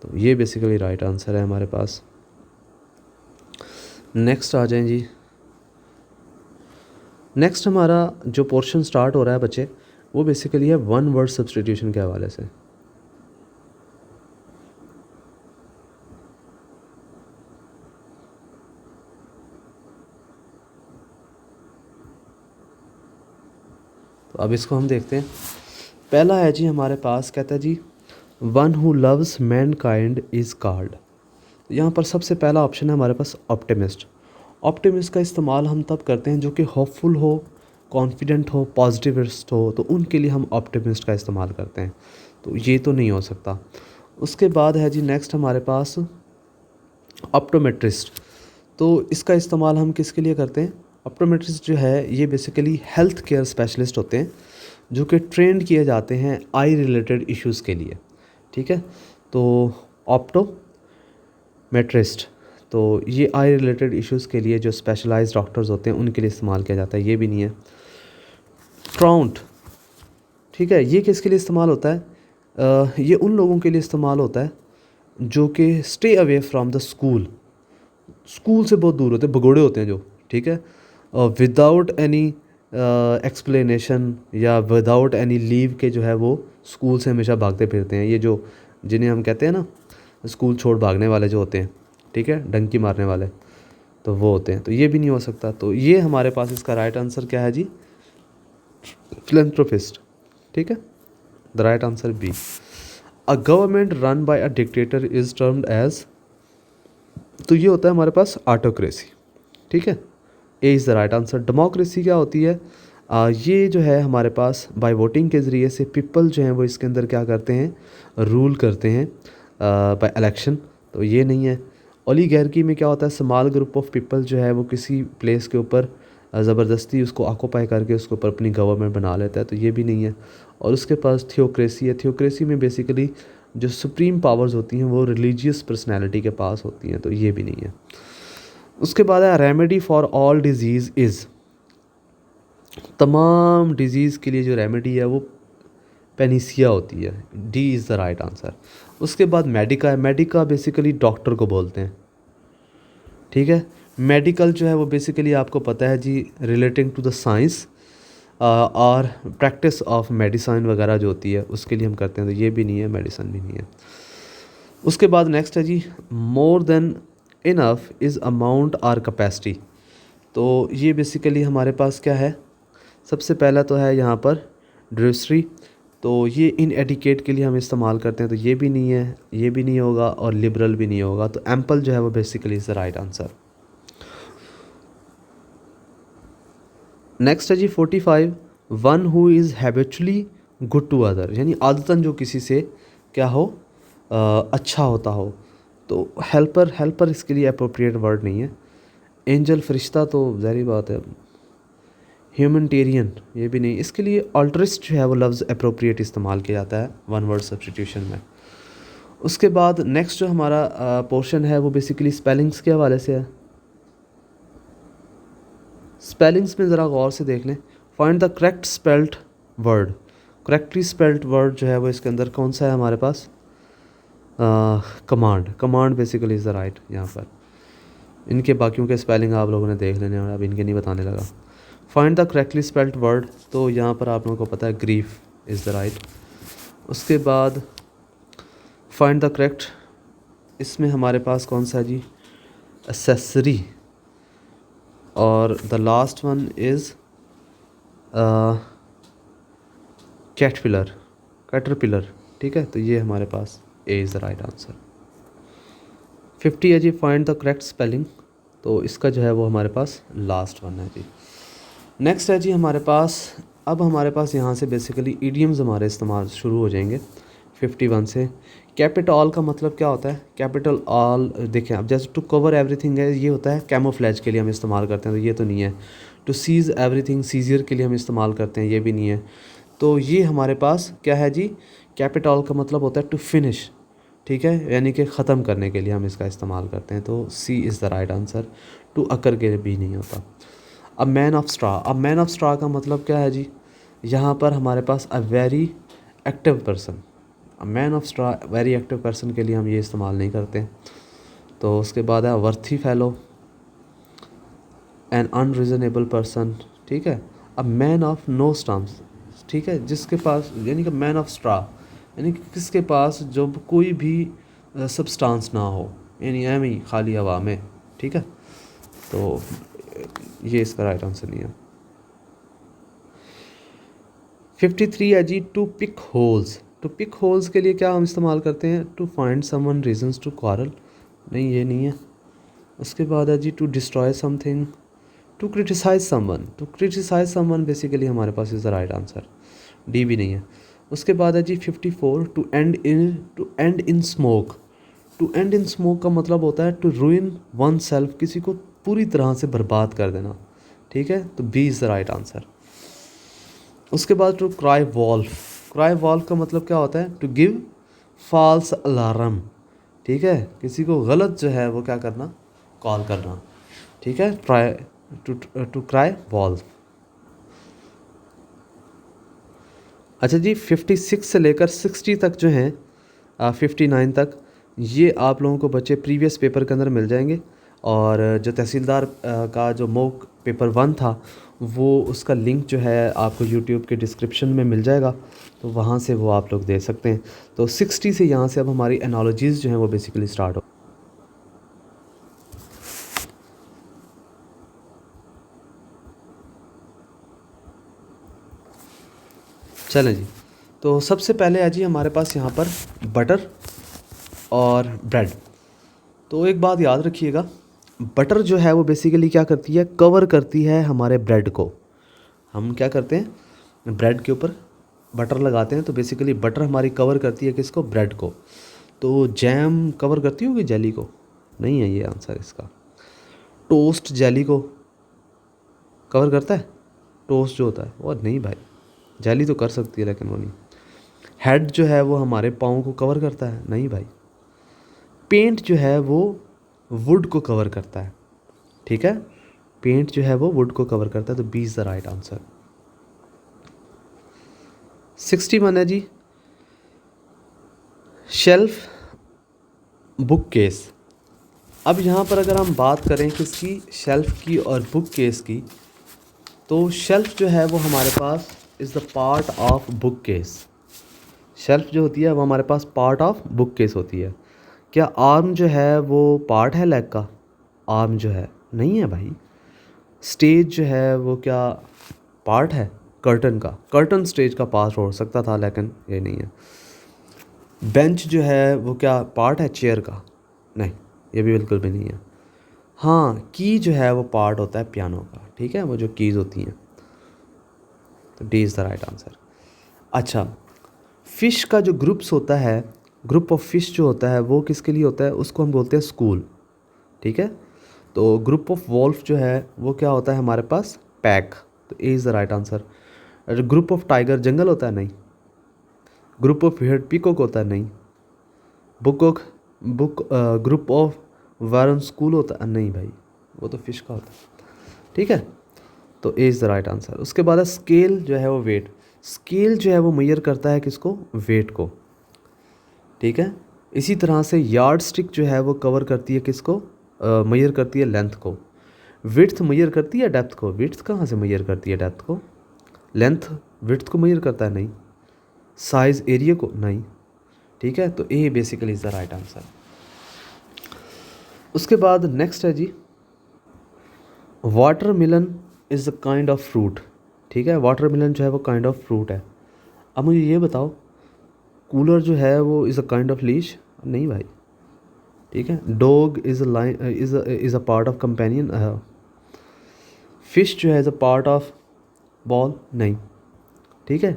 तो ये बेसिकली राइट आंसर है हमारे पास। नेक्स्ट आ जाएं जी। नेक्स्ट हमारा जो पोर्शन स्टार्ट हो रहा है बच्चे, वो बेसिकली है वन वर्ड सब्सटीट्यूशन के हवाले से। तो अब इसको हम देखते हैं। पहला है जी हमारे पास, कहता है जी one who loves man kind is called. यहाँ पर सबसे पहला ऑप्शन है हमारे पास ऑप्टिमिस्ट। ऑप्टिमिस्ट का इस्तेमाल हम तब करते हैं जो कि होपफुल हो, कॉन्फिडेंट हो, पॉजिटिविस्ट हो, तो उनके लिए हम ऑप्टिमिस्ट का इस्तेमाल करते हैं, तो ये तो नहीं हो सकता। उसके बाद है जी नेक्स्ट हमारे पास ऑप्टोमेट्रिस्ट। तो इसका इस्तेमाल हम किसके लिए करते हैं, ऑप्टोमेट्रिस्ट जो है ये बेसिकली हेल्थ केयर स्पेशलिस्ट होते हैं जो कि ट्रेंड किए जाते हैं आई रिलेटेड इश्यूज़ के लिए, ठीक है। तो ऑप्टोमेट्रिस्ट, तो ये आई रिलेटेड इश्यूज़ के लिए जो स्पेशलाइज्ड डॉक्टर्स होते हैं उनके लिए इस्तेमाल किया जाता है, ये भी नहीं है। ट्राउंट, ठीक है, ये किसके लिए इस्तेमाल होता है, ये उन लोगों के लिए इस्तेमाल होता है जो कि stay away from the school, school से बहुत दूर होते हैं, भगोड़े होते हैं जो, ठीक है, विदाउट एनी एक्सप्लेनेशन या विदाउट एनी लीव के जो है वो स्कूल से हमेशा भागते फिरते हैं। ये जो जिन्हें हम कहते हैं ना स्कूल छोड़ भागने वाले जो होते हैं, ठीक है, डंकी मारने वाले, तो वो होते हैं, तो ये भी नहीं हो सकता। तो ये हमारे पास इसका राइट आंसर क्या है जी, फिलैंथ्रोपिस्ट, ठीक है, the right answer B. A government run by a dictator is termed as, तो ये होता है हमारे पास ऑटोक्रेसी, ठीक है, A is the right answer. Democracy क्या होती है, ये जो है हमारे पास बाय वोटिंग के ज़रिए से पीपल जो हैं वो इसके अंदर क्या करते हैं, रूल करते हैं बाय इलेक्शन, तो ये नहीं है। ओलिगार्की में क्या होता है, स्मॉल ग्रुप ऑफ पीपल जो है वो किसी प्लेस के ऊपर ज़बरदस्ती उसको ऑक्यूपाई करके उसके ऊपर अपनी गवर्नमेंट बना लेता है, तो ये भी नहीं है। और उसके पास थियोक्रेसी है। थियोक्रेसी में बेसिकली जो सुप्रीम पावर्स होती हैं वो रिलीजियस पर्सनैलिटी के पास होती हैं, तो ये भी नहीं है। उसके बाद है remedy for all disease is, तमाम डिजीज़ के लिए जो रेमेडी है वो पेनिसिया होती है। D is the right answer. उसके बाद मेडिका है। मेडिका बेसिकली डॉक्टर को बोलते हैं, ठीक है। मेडिकल जो है वो बेसिकली आपको पता है जी रिलेटिंग टू द साइंस और प्रैक्टिस ऑफ मेडिसिन वगैरह जो होती है उसके लिए हम करते हैं, तो ये भी नहीं है, मेडिसिन भी नहीं है। उसके बाद नेक्स्ट है जी more than enough is amount or capacity. तो ये बेसिकली हमारे पास क्या है, सबसे पहला तो है यहाँ पर ड्रेसरी, तो ये इन एडिकेट के लिए हम इस्तेमाल करते हैं, तो ये भी नहीं है, ये भी नहीं होगा और लिबरल भी नहीं होगा। तो एम्पल जो है वो basically is the right answer. Next है जी 45 one who is habitually good to other, यानी आदतन जो किसी से क्या हो अच्छा होता हो। तो हेल्पर, हेल्पर इसके लिए अप्रोप्रिएट वर्ड नहीं है। एंजल, फरिश्ता, तो ज़ाहिर बात है। ह्यूमनिटेरियन ये भी नहीं, इसके लिए ऑल्ट्रिस्ट जो है वो लफ्ज़ अप्रोप्रिएट इस्तेमाल किया जाता है वन वर्ड सब्स्टिट्यूशन में। उसके बाद नेक्स्ट जो हमारा पोर्शन है वो बेसिकली स्पेलिंग्स के हवाले से है। स्पेलिंग्स में ज़रा गौर से देख लें। Find the correct spelled word. Correctly spelled word जो है वो इसके अंदर कौन सा है हमारे पास, command. Command basically is the right यहाँ पर। इनके बाकियों के स्पेलिंग आप लोगों ने देख लेने और अब इनके नहीं बताने लगा। Find the correctly spelled word, तो यहाँ पर आप लोगों को पता है ग्रीफ इज़ द राइट। उसके बाद फाइंड द करेक्ट, इसमें हमारे पास कौन सा जी, एसेसरी। और the last one is caterpillar, caterpillar, ठीक है। तो ये हमारे पास A is the right answer. 50 है जी फाइंड द करेक्ट स्पेलिंग, तो इसका जो है वो हमारे पास लास्ट वन है जी। नेक्स्ट है जी हमारे पास, अब हमारे पास यहाँ से बेसिकली ईडियम्स हमारे इस्तेमाल शुरू हो जाएंगे 51 से। कैपिटल का मतलब क्या होता है, कैपिटल ऑल, देखें अब जैसे टू कवर एवरीथिंग है, ये होता है कैमोफ्लेज के लिए हम इस्तेमाल करते हैं, तो ये तो नहीं है। टू सीज़ एवरीथिंग, सीजियर के लिए हम इस्तेमाल करते हैं, ये भी नहीं है। तो ये हमारे पास क्या है जी, कैपिटल का मतलब होता है टू फिनिश, ठीक है, यानी कि ख़त्म करने के लिए हम इसका इस्तेमाल करते हैं, तो C is the right answer. To occur के भी नहीं होता। अब मैन ऑफ स्ट्रा, अब मैन ऑफ स्ट्रा का मतलब क्या है जी, यहाँ पर हमारे पास a very active person. Man of straw very active person के लिए हम ये इस्तेमाल नहीं करते। तो उसके बाद है worthy fellow, an unreasonable person, ठीक है। अब मैन ऑफ नो स्टम्प्स, ठीक है, जिसके पास, यानी कि मैन ऑफ स्ट्रा यानी कि किसके पास जो कोई भी सब्सटेंस ना हो, यानी एम ही खाली हवा में, ठीक है। तो ये इसका राइट आंसर नहीं है। 53 है जी to pick holes. To pick holes के लिए क्या हम इस्तेमाल करते हैं, to find someone reasons to quarrel, नहीं ये नहीं है। उसके बाद है जी to destroy something, to criticise someone. To criticise someone basically हमारे पास is the right answer, D भी नहीं है। उसके बाद है जी 54 to end in smoke. To end in smoke का मतलब होता है टू रूइन वन सेल्फ, किसी को पूरी तरह से बर्बाद कर देना, ठीक है। तो B is the right answer. उसके बाद to cry wolf. Cry wolf का मतलब क्या होता है, टू गिव फॉल्स अलार्म, ठीक है, किसी को गलत जो है वो क्या करना, कॉल करना, ठीक है। Try to cry wolf. अच्छा जी 56 से लेकर 60 तक जो हैं 59 तक, ये आप लोगों को बच्चे प्रीवियस पेपर के अंदर मिल जाएंगे। और जो तहसीलदार का जो मॉक पेपर 1 था वो उसका लिंक जो है आपको यूट्यूब के डिस्क्रिप्शन में मिल जाएगा, तो वहाँ से वो आप लोग दे सकते हैं। तो 60 से यहाँ से अब हमारी एनालॉजीज़ जो हैं वो बेसिकली स्टार्ट हो। चलें जी, तो सबसे पहले है जी हमारे पास यहाँ पर बटर और ब्रेड। तो एक बात याद रखिएगा, बटर जो है वो बेसिकली क्या करती है, कवर करती है हमारे ब्रेड को। हम क्या करते हैं, ब्रेड के ऊपर बटर लगाते हैं, तो बेसिकली बटर हमारी कवर करती है किसको, ब्रेड को। तो जैम कवर करती होगी जेली को? नहीं है ये आंसर इसका। टोस्ट जेली को कवर करता है? टोस्ट जो होता है वो नहीं भाई, जेली तो कर सकती है लेकिन वो नहीं। हेड जो है वो हमारे पाँव को कवर करता है? नहीं भाई। पेंट जो है वो वुड को कवर करता है, ठीक है, पेंट जो है वो वुड को कवर करता है, तो B is the right answer. 61 है जी, शेल्फ बुक केस। अब यहाँ पर अगर हम बात करें किसकी, शेल्फ की और बुक केस की, तो शेल्फ जो है वो हमारे पास is the part of bookcase. Shelf जो होती है वो हमारे पास पार्ट ऑफ बुक केस होती है। क्या आर्म जो है वो पार्ट है लेग का? आर्म जो है नहीं है भाई। स्टेज जो है वो क्या पार्ट है कर्टन का? कर्टन स्टेज का पार्ट हो सकता था लेकिन ये नहीं है। बेंच जो है वो क्या पार्ट है चेयर का? नहीं, ये भी बिल्कुल भी नहीं है। हाँ, की जो है वो पार्ट होता है पियानो का, ठीक है, वो जो कीज़ होती हैं, तो D is the right answer. अच्छा, फ़िश का जो ग्रुप्स होता है, ग्रुप ऑफ फिश जो होता है वो किसके लिए होता है? उसको हम बोलते हैं स्कूल, ठीक है। तो ग्रुप ऑफ वॉल्फ जो है वो क्या होता है हमारे पास? पैक, तो A is the right answer. Group of tiger जंगल होता है? नहीं। ग्रुप ऑफ हियर्ड पीकॉक होता है? नहीं। ग्रुप ऑफ वारन स्कूल होता है? नहीं भाई, वो तो फिश का होता है, ठीक है, तो A is the right answer. उसके बाद है स्केल जो है वो वेट। स्केल जो है वो मेजर करता है किसको? वेट को, ठीक है। इसी तरह से यार्ड स्टिक जो है वो कवर करती है किसको? मेजर करती है लेंथ को। विड्थ मेजर करती है डेप्थ को? विड्थ कहाँ से मेजर करती है डेप्थ को? लेंथ विड्थ को मेजर करता है? नहीं। साइज एरिया को? नहीं, ठीक है, तो A basically is the right answer. उसके बाद नेक्स्ट है जी, watermelon is a kind of fruit, ठीक है, वाटरमेलन जो है वो काइंड ऑफ फ्रूट है। अब मुझे ये बताओ, कूलर जो है वो is a kind of leash? नहीं भाई, ठीक है। Dog is is a part of companion. Fish जो है is a part of ball? नहीं, ठीक है।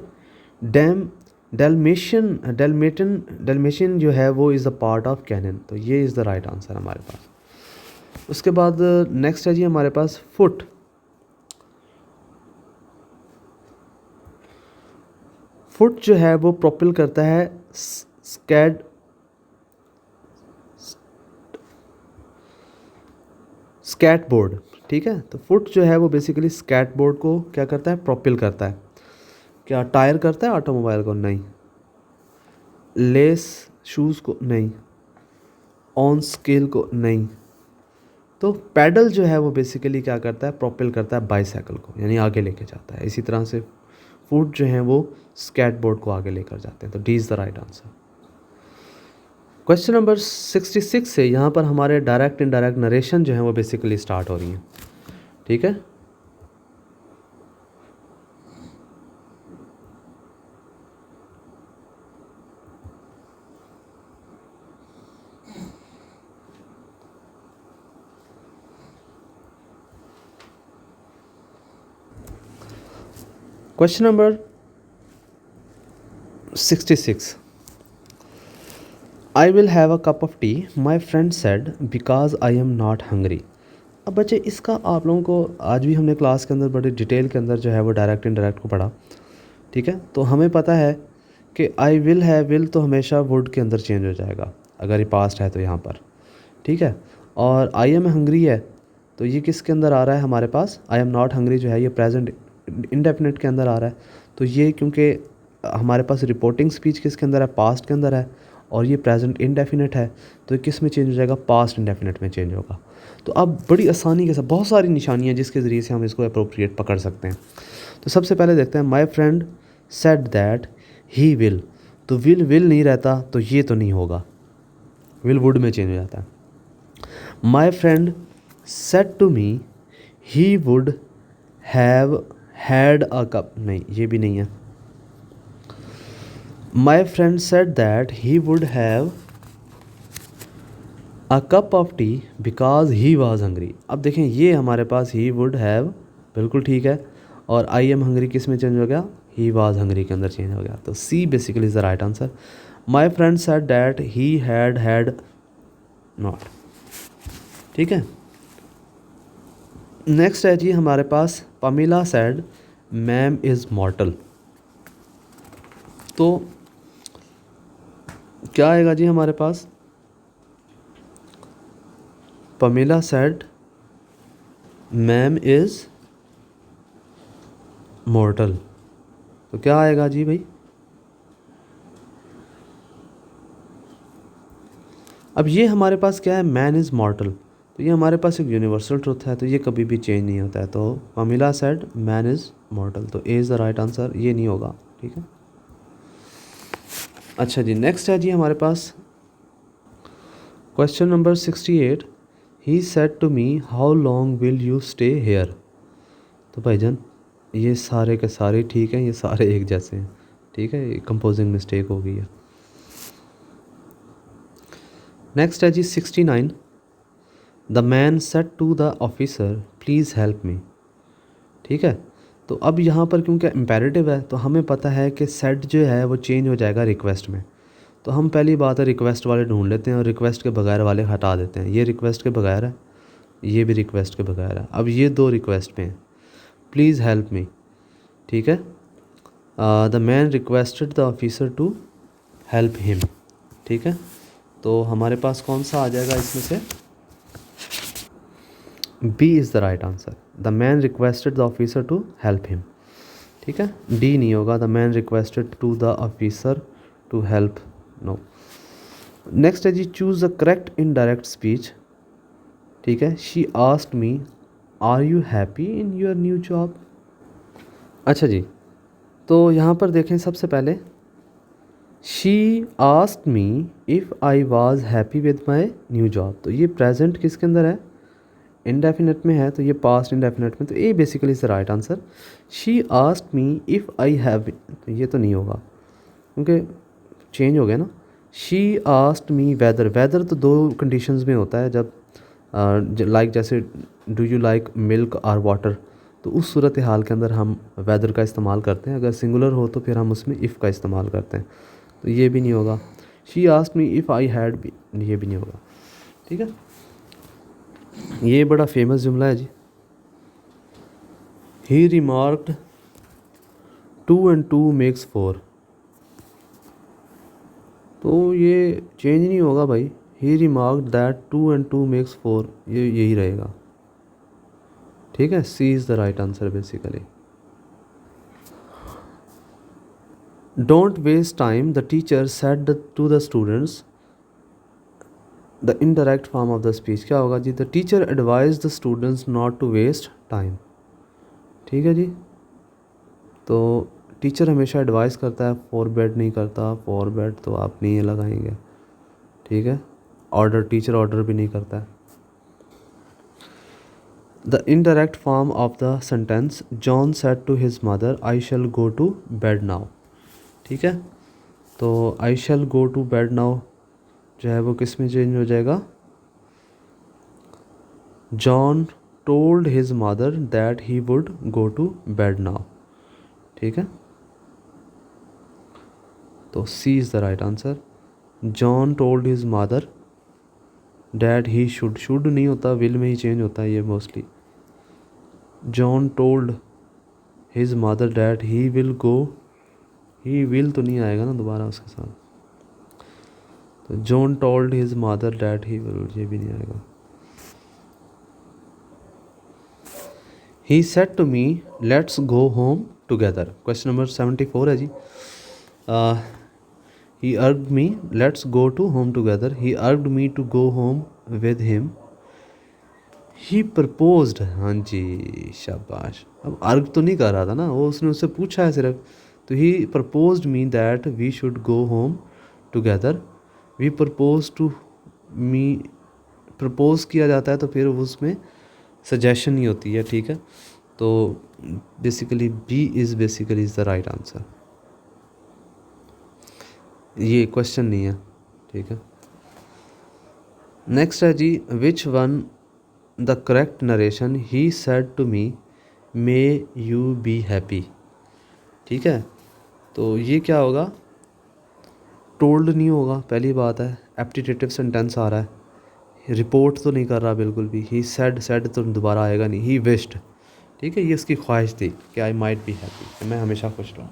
डेलमेशियन जो है वो is a part of canon, तो ये इज़ द राइट आंसर हमारे पास। उसके बाद नेक्स्ट है जी हमारे पास फुट। फुट जो है वो प्रोपेल करता है स्केटबोर्ड, ठीक है, तो फुट जो है वो बेसिकली स्केटबोर्ड को क्या करता है? प्रोपेल करता है। क्या टायर करता है ऑटोमोबाइल को? नहीं। लेस शूज़ को? नहीं। ऑन स्केल को? नहीं। तो पैडल जो है वो बेसिकली क्या करता है? प्रोपेल करता है बाईसाइकिल को, यानी आगे लेके जाता है। इसी तरह से फुट जो है वो स्केटबोर्ड को आगे लेकर जाते हैं, तो D is the right answer. Question number 66 से यहाँ पर हमारे डायरेक्ट इनडायरेक्ट नरेशन जो है वो बेसिकली स्टार्ट हो रही हैं, ठीक है। Question number 66, I will have a cup of T, my friend said because I am not hungry. अब बच्चे इसका आप लोगों को आज भी हमने क्लास के अंदर बड़ी डिटेल के अंदर जो है वो डायरेक्ट इनडायरेक्ट को पढ़ा, ठीक है। तो हमें पता है कि आई विल है, विल तो हमेशा वुड के अंदर चेंज हो जाएगा अगर ये पास्ट है तो यहाँ पर, ठीक है। और आई एम हंग्री है तो ये किसके अंदर आ रहा है हमारे पास? आई एम नॉट हंग्री जो है ये प्रेजेंट इंडेफिनिट के अंदर आ रहा है, तो ये क्योंकि हमारे पास रिपोर्टिंग स्पीच किसके अंदर है? पास्ट के अंदर है, और ये प्रेजेंट इंडेफिनिट है, तो किस में चेंज हो जाएगा? पास्ट इंडेफिनिट में चेंज होगा। तो अब बड़ी आसानी के साथ बहुत सारी निशानियाँ जिसके ज़रिए से हम इसको अप्रोप्रिएट पकड़ सकते हैं। तो सबसे पहले देखते हैं, माई friend said that he will, तो विल नहीं रहता तो ये तो नहीं होगा, विल वुड में चेंज हो जाता है। My friend said to me he would have had a cup, नहीं ये भी नहीं है। My friend said that he would have a cup of tea because he was hungry. अब देखें ये हमारे पास ही वुड हैव बिल्कुल ठीक है, और आई एम हंग्री किस में चेंज हो गया? ही वॉज हंग्री के अंदर चेंज हो गया, तो C basically is the right answer. My friend said that he had not. ठीक है। नेक्स्ट है जी हमारे पास Pamela said ma'am is mortal. तो क्या आएगा जी हमारे पास, Pamela said ma'am is mortal, तो क्या आएगा जी भाई। अब ये हमारे पास क्या है, मैन इज़ मॉर्टल, तो ये हमारे पास एक यूनिवर्सल ट्रुथ है, तो ये कभी भी चेंज नहीं होता है। तो पमीला सेड मैन इज़ मॉर्टल, तो A is the right answer, ये नहीं होगा। ठीक है। अच्छा जी, नेक्स्ट है जी हमारे पास question number 68। He said to me how long will you stay here. तो भाईजान ये सारे के सारे ठीक हैं, ये सारे एक जैसे हैं। ठीक है, कंपोजिंग मिस्टेक हो गई है। नेक्स्ट है जी 69। The man said to the officer please help me. ठीक है। तो अब यहाँ पर क्योंकि इम्पेरेटिव है तो हमें पता है कि सेड जो है वो चेंज हो जाएगा रिक्वेस्ट में। तो हम पहली बात है रिक्वेस्ट वाले ढूंढ लेते हैं और रिक्वेस्ट के बगैर वाले हटा देते हैं। ये रिक्वेस्ट के बगैर है, ये भी रिक्वेस्ट के बगैर है। अब ये दो रिक्वेस्ट पे हैं, प्लीज़ हेल्प मी। ठीक है। The man requested the officer to help him. ठीक है। तो हमारे पास कौन सा आ जाएगा इसमें से, B is the right answer. The man requested the officer to help him. ठीक है, डी नहीं होगा, the man requested to the officer to help, no. Next है जी choose the correct indirect speech. ठीक है, she asked me are you happy in your new job. अच्छा जी, तो यहाँ पर देखें सबसे पहले, she asked me if I was happy with my new job. तो ये प्रेजेंट किसके अंदर है, इंडेफिनेट में है, तो ये पास्ट इंडेफिनेट में, तो ये basically is the right answer. She asked me if I have, तो ये तो नहीं होगा क्योंकि चेंज हो गया ना। She asked me whether, whether तो दो कंडीशंस में होता है, जब लाइक जैसे डू यू लाइक मिल्क और वाटर, तो उस सूरत हाल के अंदर हम वेदर का इस्तेमाल करते हैं। अगर सिंगुलर हो तो फिर हम उसमें इफ़ का इस्तेमाल करते हैं, तो ये भी नहीं होगा। She asked me if I had भी, ये भी नहीं होगा। ठीक है, ये बड़ा फेमस जुमला है जी। ही रिमार्क्ड 2 and 2 makes 4, तो ये चेंज नहीं होगा भाई। ही रिमार्क्ड दैट 2 and 2 makes 4, ये यही रहेगा। ठीक है, C is the right answer basically. Don't waste time the teacher said to the students, the indirect form of the speech क्या होगा जी, the teacher advise the students not to waste time. ठीक है जी, तो टीचर हमेशा advice करता है, for bed नहीं करता, फॉर बेड तो आप नहीं लगाएंगे। ठीक है, ऑर्डर, टीचर ऑर्डर भी नहीं करता है। The indirect form of the sentence, John said to his mother I shall go to bed now. ठीक है, तो I shall go to bed now जो है वो किस में चेंज हो जाएगा, John told his mother that he would go to bed now. ठीक है, तो C is the right answer. John told his mother that he should, should नहीं होता, विल में ही चेंज होता है ये mostly. John told his mother that he will go, he will तो नहीं आएगा ना दोबारा उसके साथ, तो John told his mother that he will, ये भी नहीं आएगा। He said to me let's go home together. Question number 74 है जी। He urged me let's go to home together, he urged me to go home with him, he proposed, हाँ जी शाबाश। अब अर्ग तो नहीं कर रहा था ना वो, उसने उससे पूछा है सिर्फ, तो he proposed me that we should go home together. We propose to me, propose किया जाता है तो फिर उसमें सजेशन ही होती है। ठीक है, तो basically B is basically is the right answer, ये क्वेश्चन नहीं है। ठीक है, नेक्स्ट है जी which one the correct narration, he said to me may you be happy. ठीक है, तो ये क्या होगा, टोल्ड नहीं होगा, पहली बात है। एप्टीटेटिव सेंटेंस आ रहा है, रिपोर्ट तो नहीं कर रहा बिल्कुल भी। ही सेड तो दोबारा आएगा नहीं। ही विश्ड, ठीक है, ये इसकी ख्वाहिश थी कि आई माइट बी हैप्पी, कि मैं हमेशा खुश रहूँ।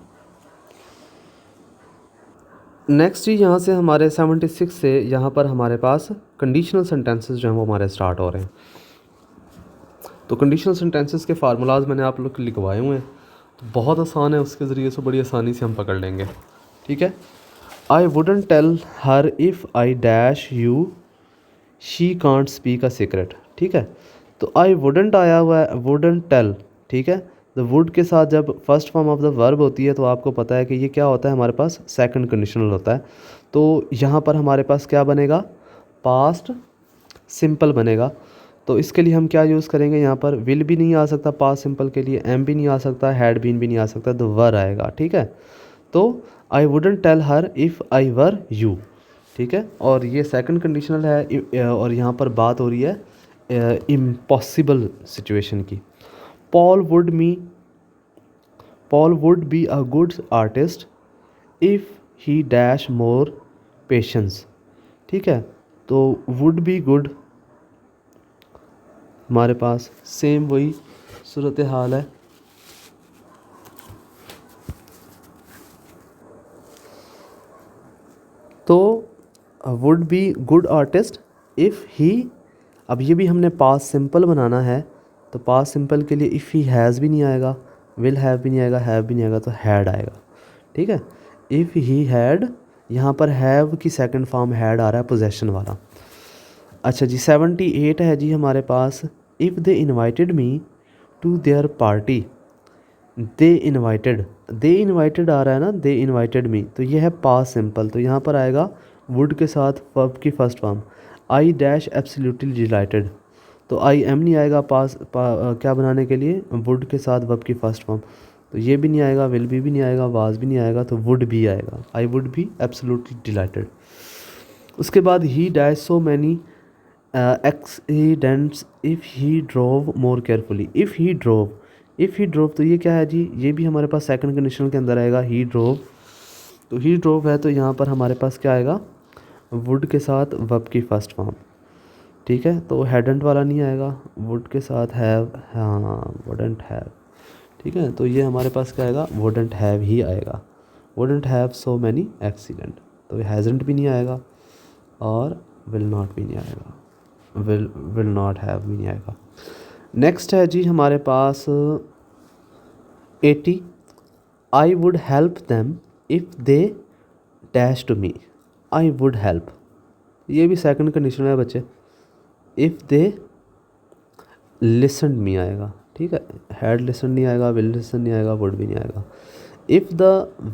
नेक्स्ट जी, यहाँ से हमारे 76 से यहाँ पर हमारे पास कंडीशनल सेंटेंसेस जो हैं वो हमारे स्टार्ट हो रहे हैं। तो कंडीशनल सेंटेंसेस के फार्मूलाज मैंने आप लोग लिखवाए हुए हैं, तो बहुत आसान है, उसके ज़रिए से बड़ी आसानी से हम पकड़ लेंगे। ठीक है, I wouldn't tell her if I dash you she can't speak a secret. ठीक है, तो आई वुडंट आया हुआ है, वुडंट टेल, ठीक है। द वुड के साथ जब first form of the verb होती है तो आपको पता है कि ये क्या होता है, हमारे पास सेकंड कंडीशनल होता है। तो यहाँ पर हमारे पास क्या बनेगा, पास्ट सिंपल बनेगा। तो इसके लिए हम क्या यूज़ करेंगे, यहाँ पर विल भी नहीं आ सकता पास्ट सिंपल के लिए, एम भी नहीं आ सकता, हैड बीन भी नहीं आ सकता, तो वर आएगा। ठीक है, तो I wouldn't tell her if I were you. ठीक है, और ये सेकंड कंडीशनल है, और यहाँ पर बात हो रही है इम्पॉसिबल सिचुएशन की। Paul would be a good artist if he dash more patience. ठीक है, तो वुड बी गुड, हमारे पास सेम वही सूरत हाल है। तो would be good artist if he, अब ये भी हमने पास्ट सिंपल बनाना है, तो पास्ट सिंपल के लिए इफ़ ही हैज़ भी नहीं आएगा, विल हैव भी नहीं आएगा, हैव भी नहीं आएगा, तो हैड आएगा। ठीक है, इफ़ ही हैड, यहाँ पर हैव की सेकंड फॉर्म हैड आ रहा है, पोजेशन वाला। अच्छा जी, 78 है जी हमारे पास, if they invited me to their party. They invited आ रहा है ना, दे इन्वाइटेड मी, तो ये है पास्ट सिंपल। तो यहाँ पर आएगा वुड के साथ वर्ब की first form, I dash absolutely dilated, तो आई एम नहीं आएगा क्या बनाने के लिए, वुड के साथ वर्ब की फर्स्ट फॉर्म, तो ये भी नहीं आएगा, विल भी नहीं आएगा, वाज भी नहीं आएगा, तो वुड भी आएगा, I would be absolutely dilated. उसके बाद ही dash so many accidents if he drove more carefully. If he drove, तो ये क्या है जी, ये भी हमारे पास सेकंड कंडीशन के अंदर आएगा, ही ड्रोव। तो ही ड्रोव है, तो यहाँ पर हमारे पास क्या आएगा, वुड के साथ वर्ब की फर्स्ट फॉर्म। ठीक है, तो हैडंट वाला नहीं आएगा, वुड के साथ हैव, हाँ वुडंट हैव। ठीक है, तो ये हमारे पास क्या आएगा, वुडंट हैव ही आएगा, wouldn't have so many accident, तो हैज़ंट भी नहीं आएगा और विल नॉट भी नहीं आएगा, विल नॉट हैव भी नहीं आएगा। नेक्स्ट है जी हमारे पास 80, I would help them if they dash to me. I would help, ये भी सेकंड कंडीशन है बच्चे, इफ़ दे लिसन मी आएगा। ठीक है, हैड लिसन नहीं आएगा, विल लिसन नहीं आएगा, वुड भी नहीं आएगा। If the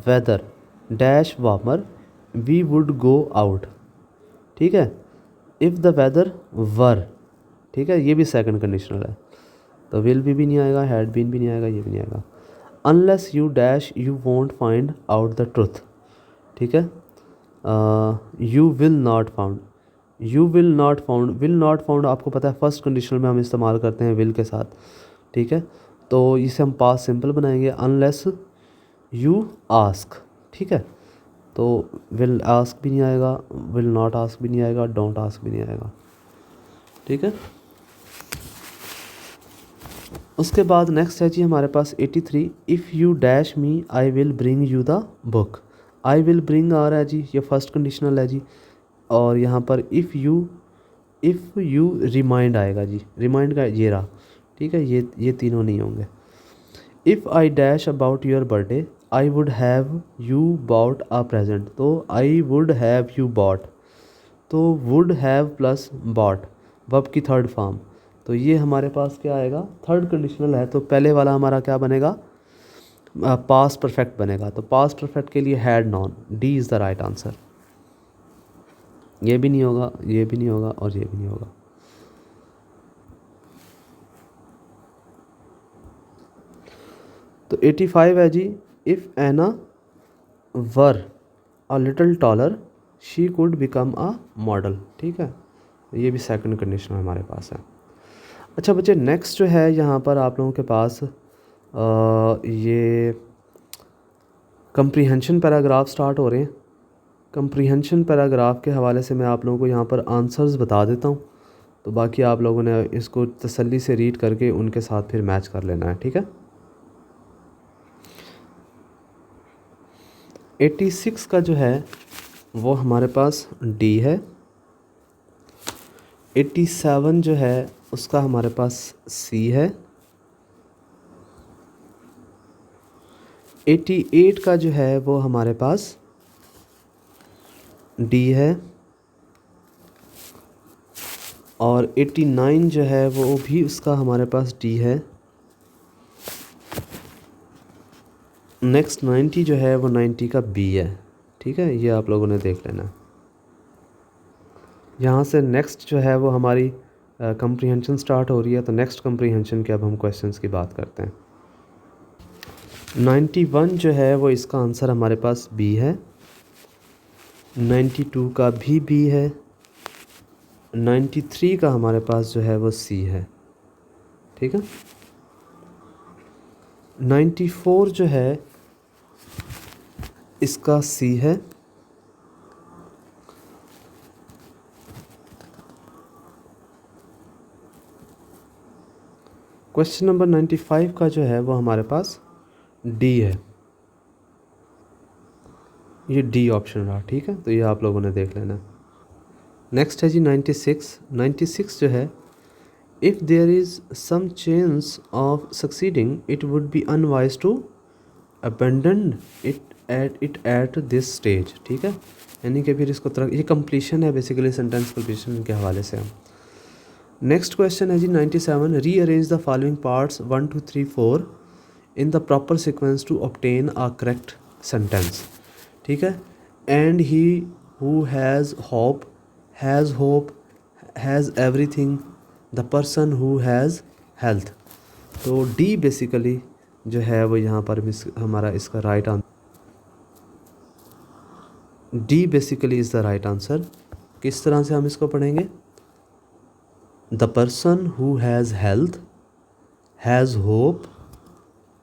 weather dash warmer we would go out. ठीक है, इफ़ द वेदर वर, ठीक है, ये भी सेकंड कंडीशनल है, तो विल भी नहीं आएगा, हैड बीन भी नहीं आएगा, ये भी नहीं आएगा। Unless you dash you won't find out the truth. ठीक है, you will not found, will not found आपको पता है फर्स्ट कंडीशनल में हम इस्तेमाल करते हैं विल के साथ। ठीक है, तो इसे हम पास्ट सिंपल बनाएंगे, अनलेस यू आस्क। ठीक है, तो विल आस्क भी नहीं आएगा, विल नॉट आस्क भी नहीं आएगा, डोंट आस्क भी नहीं आएगा। ठीक है, उसके बाद नेक्स्ट है जी हमारे पास 83, if you dash me I will bring you the book. I will bring आ रहा है जी, ये फर्स्ट कंडीशनल है जी, और यहाँ पर इफ़ यू रिमाइंड आएगा जी, रिमाइंड का ये रहा। ठीक है, ये तीनों नहीं होंगे। If I dash about your birthday I would have you bought a present, तो I would have you bought, तो would have plus bought verb की थर्ड फॉर्म, तो ये हमारे पास क्या आएगा, थर्ड कंडीशनल है, तो पहले वाला हमारा क्या बनेगा, पास्ट परफेक्ट बनेगा। तो पास्ट परफेक्ट के लिए had non, D is the right answer. ये भी नहीं होगा, ये भी नहीं होगा, और ये भी नहीं होगा। तो 85 है जी, if Anna were a little taller she could become a model. ठीक है, ये भी सेकंड कंडीशन हमारे पास है। अच्छा बच्चे, नेक्स्ट जो है यहाँ पर आप लोगों के पास ये कंप्रीहेंशन पैराग्राफ स्टार्ट हो रहे हैं। कंप्रीहेंशन पैराग्राफ के हवाले से मैं आप लोगों को यहाँ पर आंसर्स बता देता हूँ, तो बाकी आप लोगों ने इसको तसल्ली से रीड करके उनके साथ फिर मैच कर लेना है, ठीक है। 86 का जो है वो हमारे पास डी है। 87 जो है उसका हमारे पास सी है। 88 का जो है वो हमारे पास डी है। और 89 जो है वो भी उसका हमारे पास डी है। नेक्स्ट 90 जो है वो 90 का बी है, ठीक है। ये आप लोगों ने देख लेना। यहाँ से नेक्स्ट जो है वो हमारी कंप्रीहेंशन स्टार्ट हो रही है। तो नेक्स्ट कंप्रीहेंशन के अब हम क्वेश्चंस की बात करते हैं। 91 जो है वो इसका आंसर हमारे पास बी है। 92 का भी बी है। 93 का हमारे पास जो है वो सी है, ठीक है। 94 जो है इसका सी है। क्वेश्चन नंबर 95 का जो है वो हमारे पास डी है। ये डी ऑप्शन रहा, ठीक है। तो ये आप लोगों ने देख लेना। नेक्स्ट है जी 96। 96 जो है, if there is some chance of succeeding it would be unwise to abandon it at this stage, ठीक है। यानी कि फिर इसको ये कंप्लीशन है बेसिकली, सेंटेंस कंप्लीशन के हवाले से हम। नेक्स्ट क्वेश्चन है जी 97। Rearrange the following parts 1 2 3 4 in the proper sequence to obtain a correct sentence, ठीक है। And he who has hope has everything, the person who has health. तो डी बेसिकली जो है वो यहाँ पर हमारा इसका right answer, D basically is the right answer. किस तरह से हम इसको पढ़ेंगे? The person who has health has hope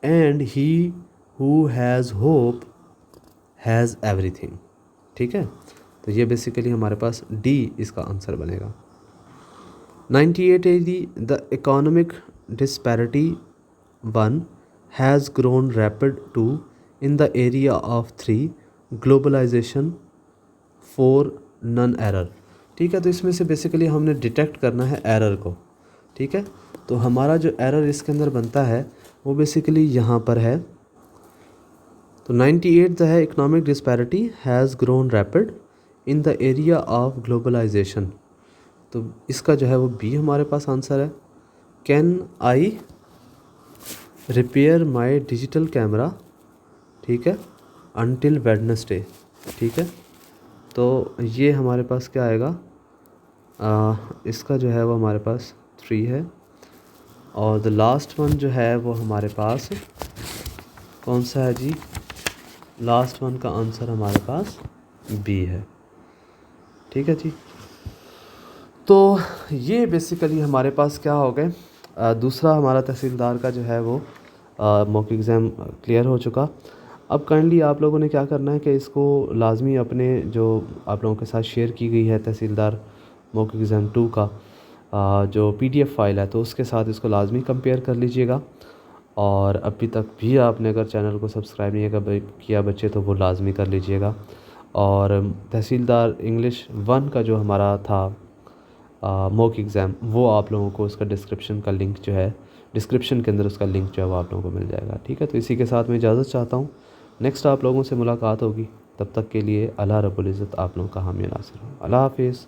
and he who has hope has everything, ठीक है। तो ये बेसिकली हमारे पास डी इसका आंसर बनेगा। 98 है दी, the economic disparity 1 has grown rapid 2 in the area of 3 globalisation 4 none error, ठीक है। तो इसमें से बेसिकली हमने डिटेक्ट करना है एरर को, ठीक है। तो हमारा जो एरर इसके अंदर बनता है वो बेसिकली यहाँ पर है। तो 98 जो है, economic disparity has grown rapid in the area of globalization. तो इसका जो है वो बी हमारे पास आंसर है। Can I repair my digital camera, ठीक है, अनटिल वेडनेसडे, ठीक है। तो ये हमारे पास क्या आएगा, इसका जो है वो हमारे पास 3 है। और द लास्ट वन जो है वो हमारे पास कौन सा है जी? लास्ट वन का आंसर हमारे पास बी है, ठीक है जी। तो ये बेसिकली हमारे पास क्या हो गए, दूसरा हमारा तहसीलदार का जो है वो मॉक एग्ज़ाम क्लियर हो चुका। अब काइंडली आप लोगों ने क्या करना है कि इसको लाजमी अपने जो आप लोगों के साथ शेयर की गई है तहसीलदार मॉक एग्ज़ाम 2 का जो PDF फाइल है, तो उसके साथ इसको लाजमी कंपेयर कर लीजिएगा। और अभी तक भी आपने अगर चैनल को सब्सक्राइब नहीं किया बच्चे, तो वो लाजमी कर लीजिएगा। और तहसीलदार इंग्लिश 1 का जो हमारा था मॉक एग्ज़ाम, वो आप लोगों को उसका डिस्क्रिप्शन का लिंक जो है, डिस्क्रिप्शन के अंदर उसका लिंक जो है वो आप लोगों को मिल जाएगा, ठीक है। तो इसी के साथ मैं इजाज़त चाहता हूँ। नेक्स्ट आप लोगों से मुलाकात होगी, तब तक के लिए अल्लाह रब्बुल इज़्ज़त आप लोगों का हामी नासिर हो। अल्लाह हाफिज़।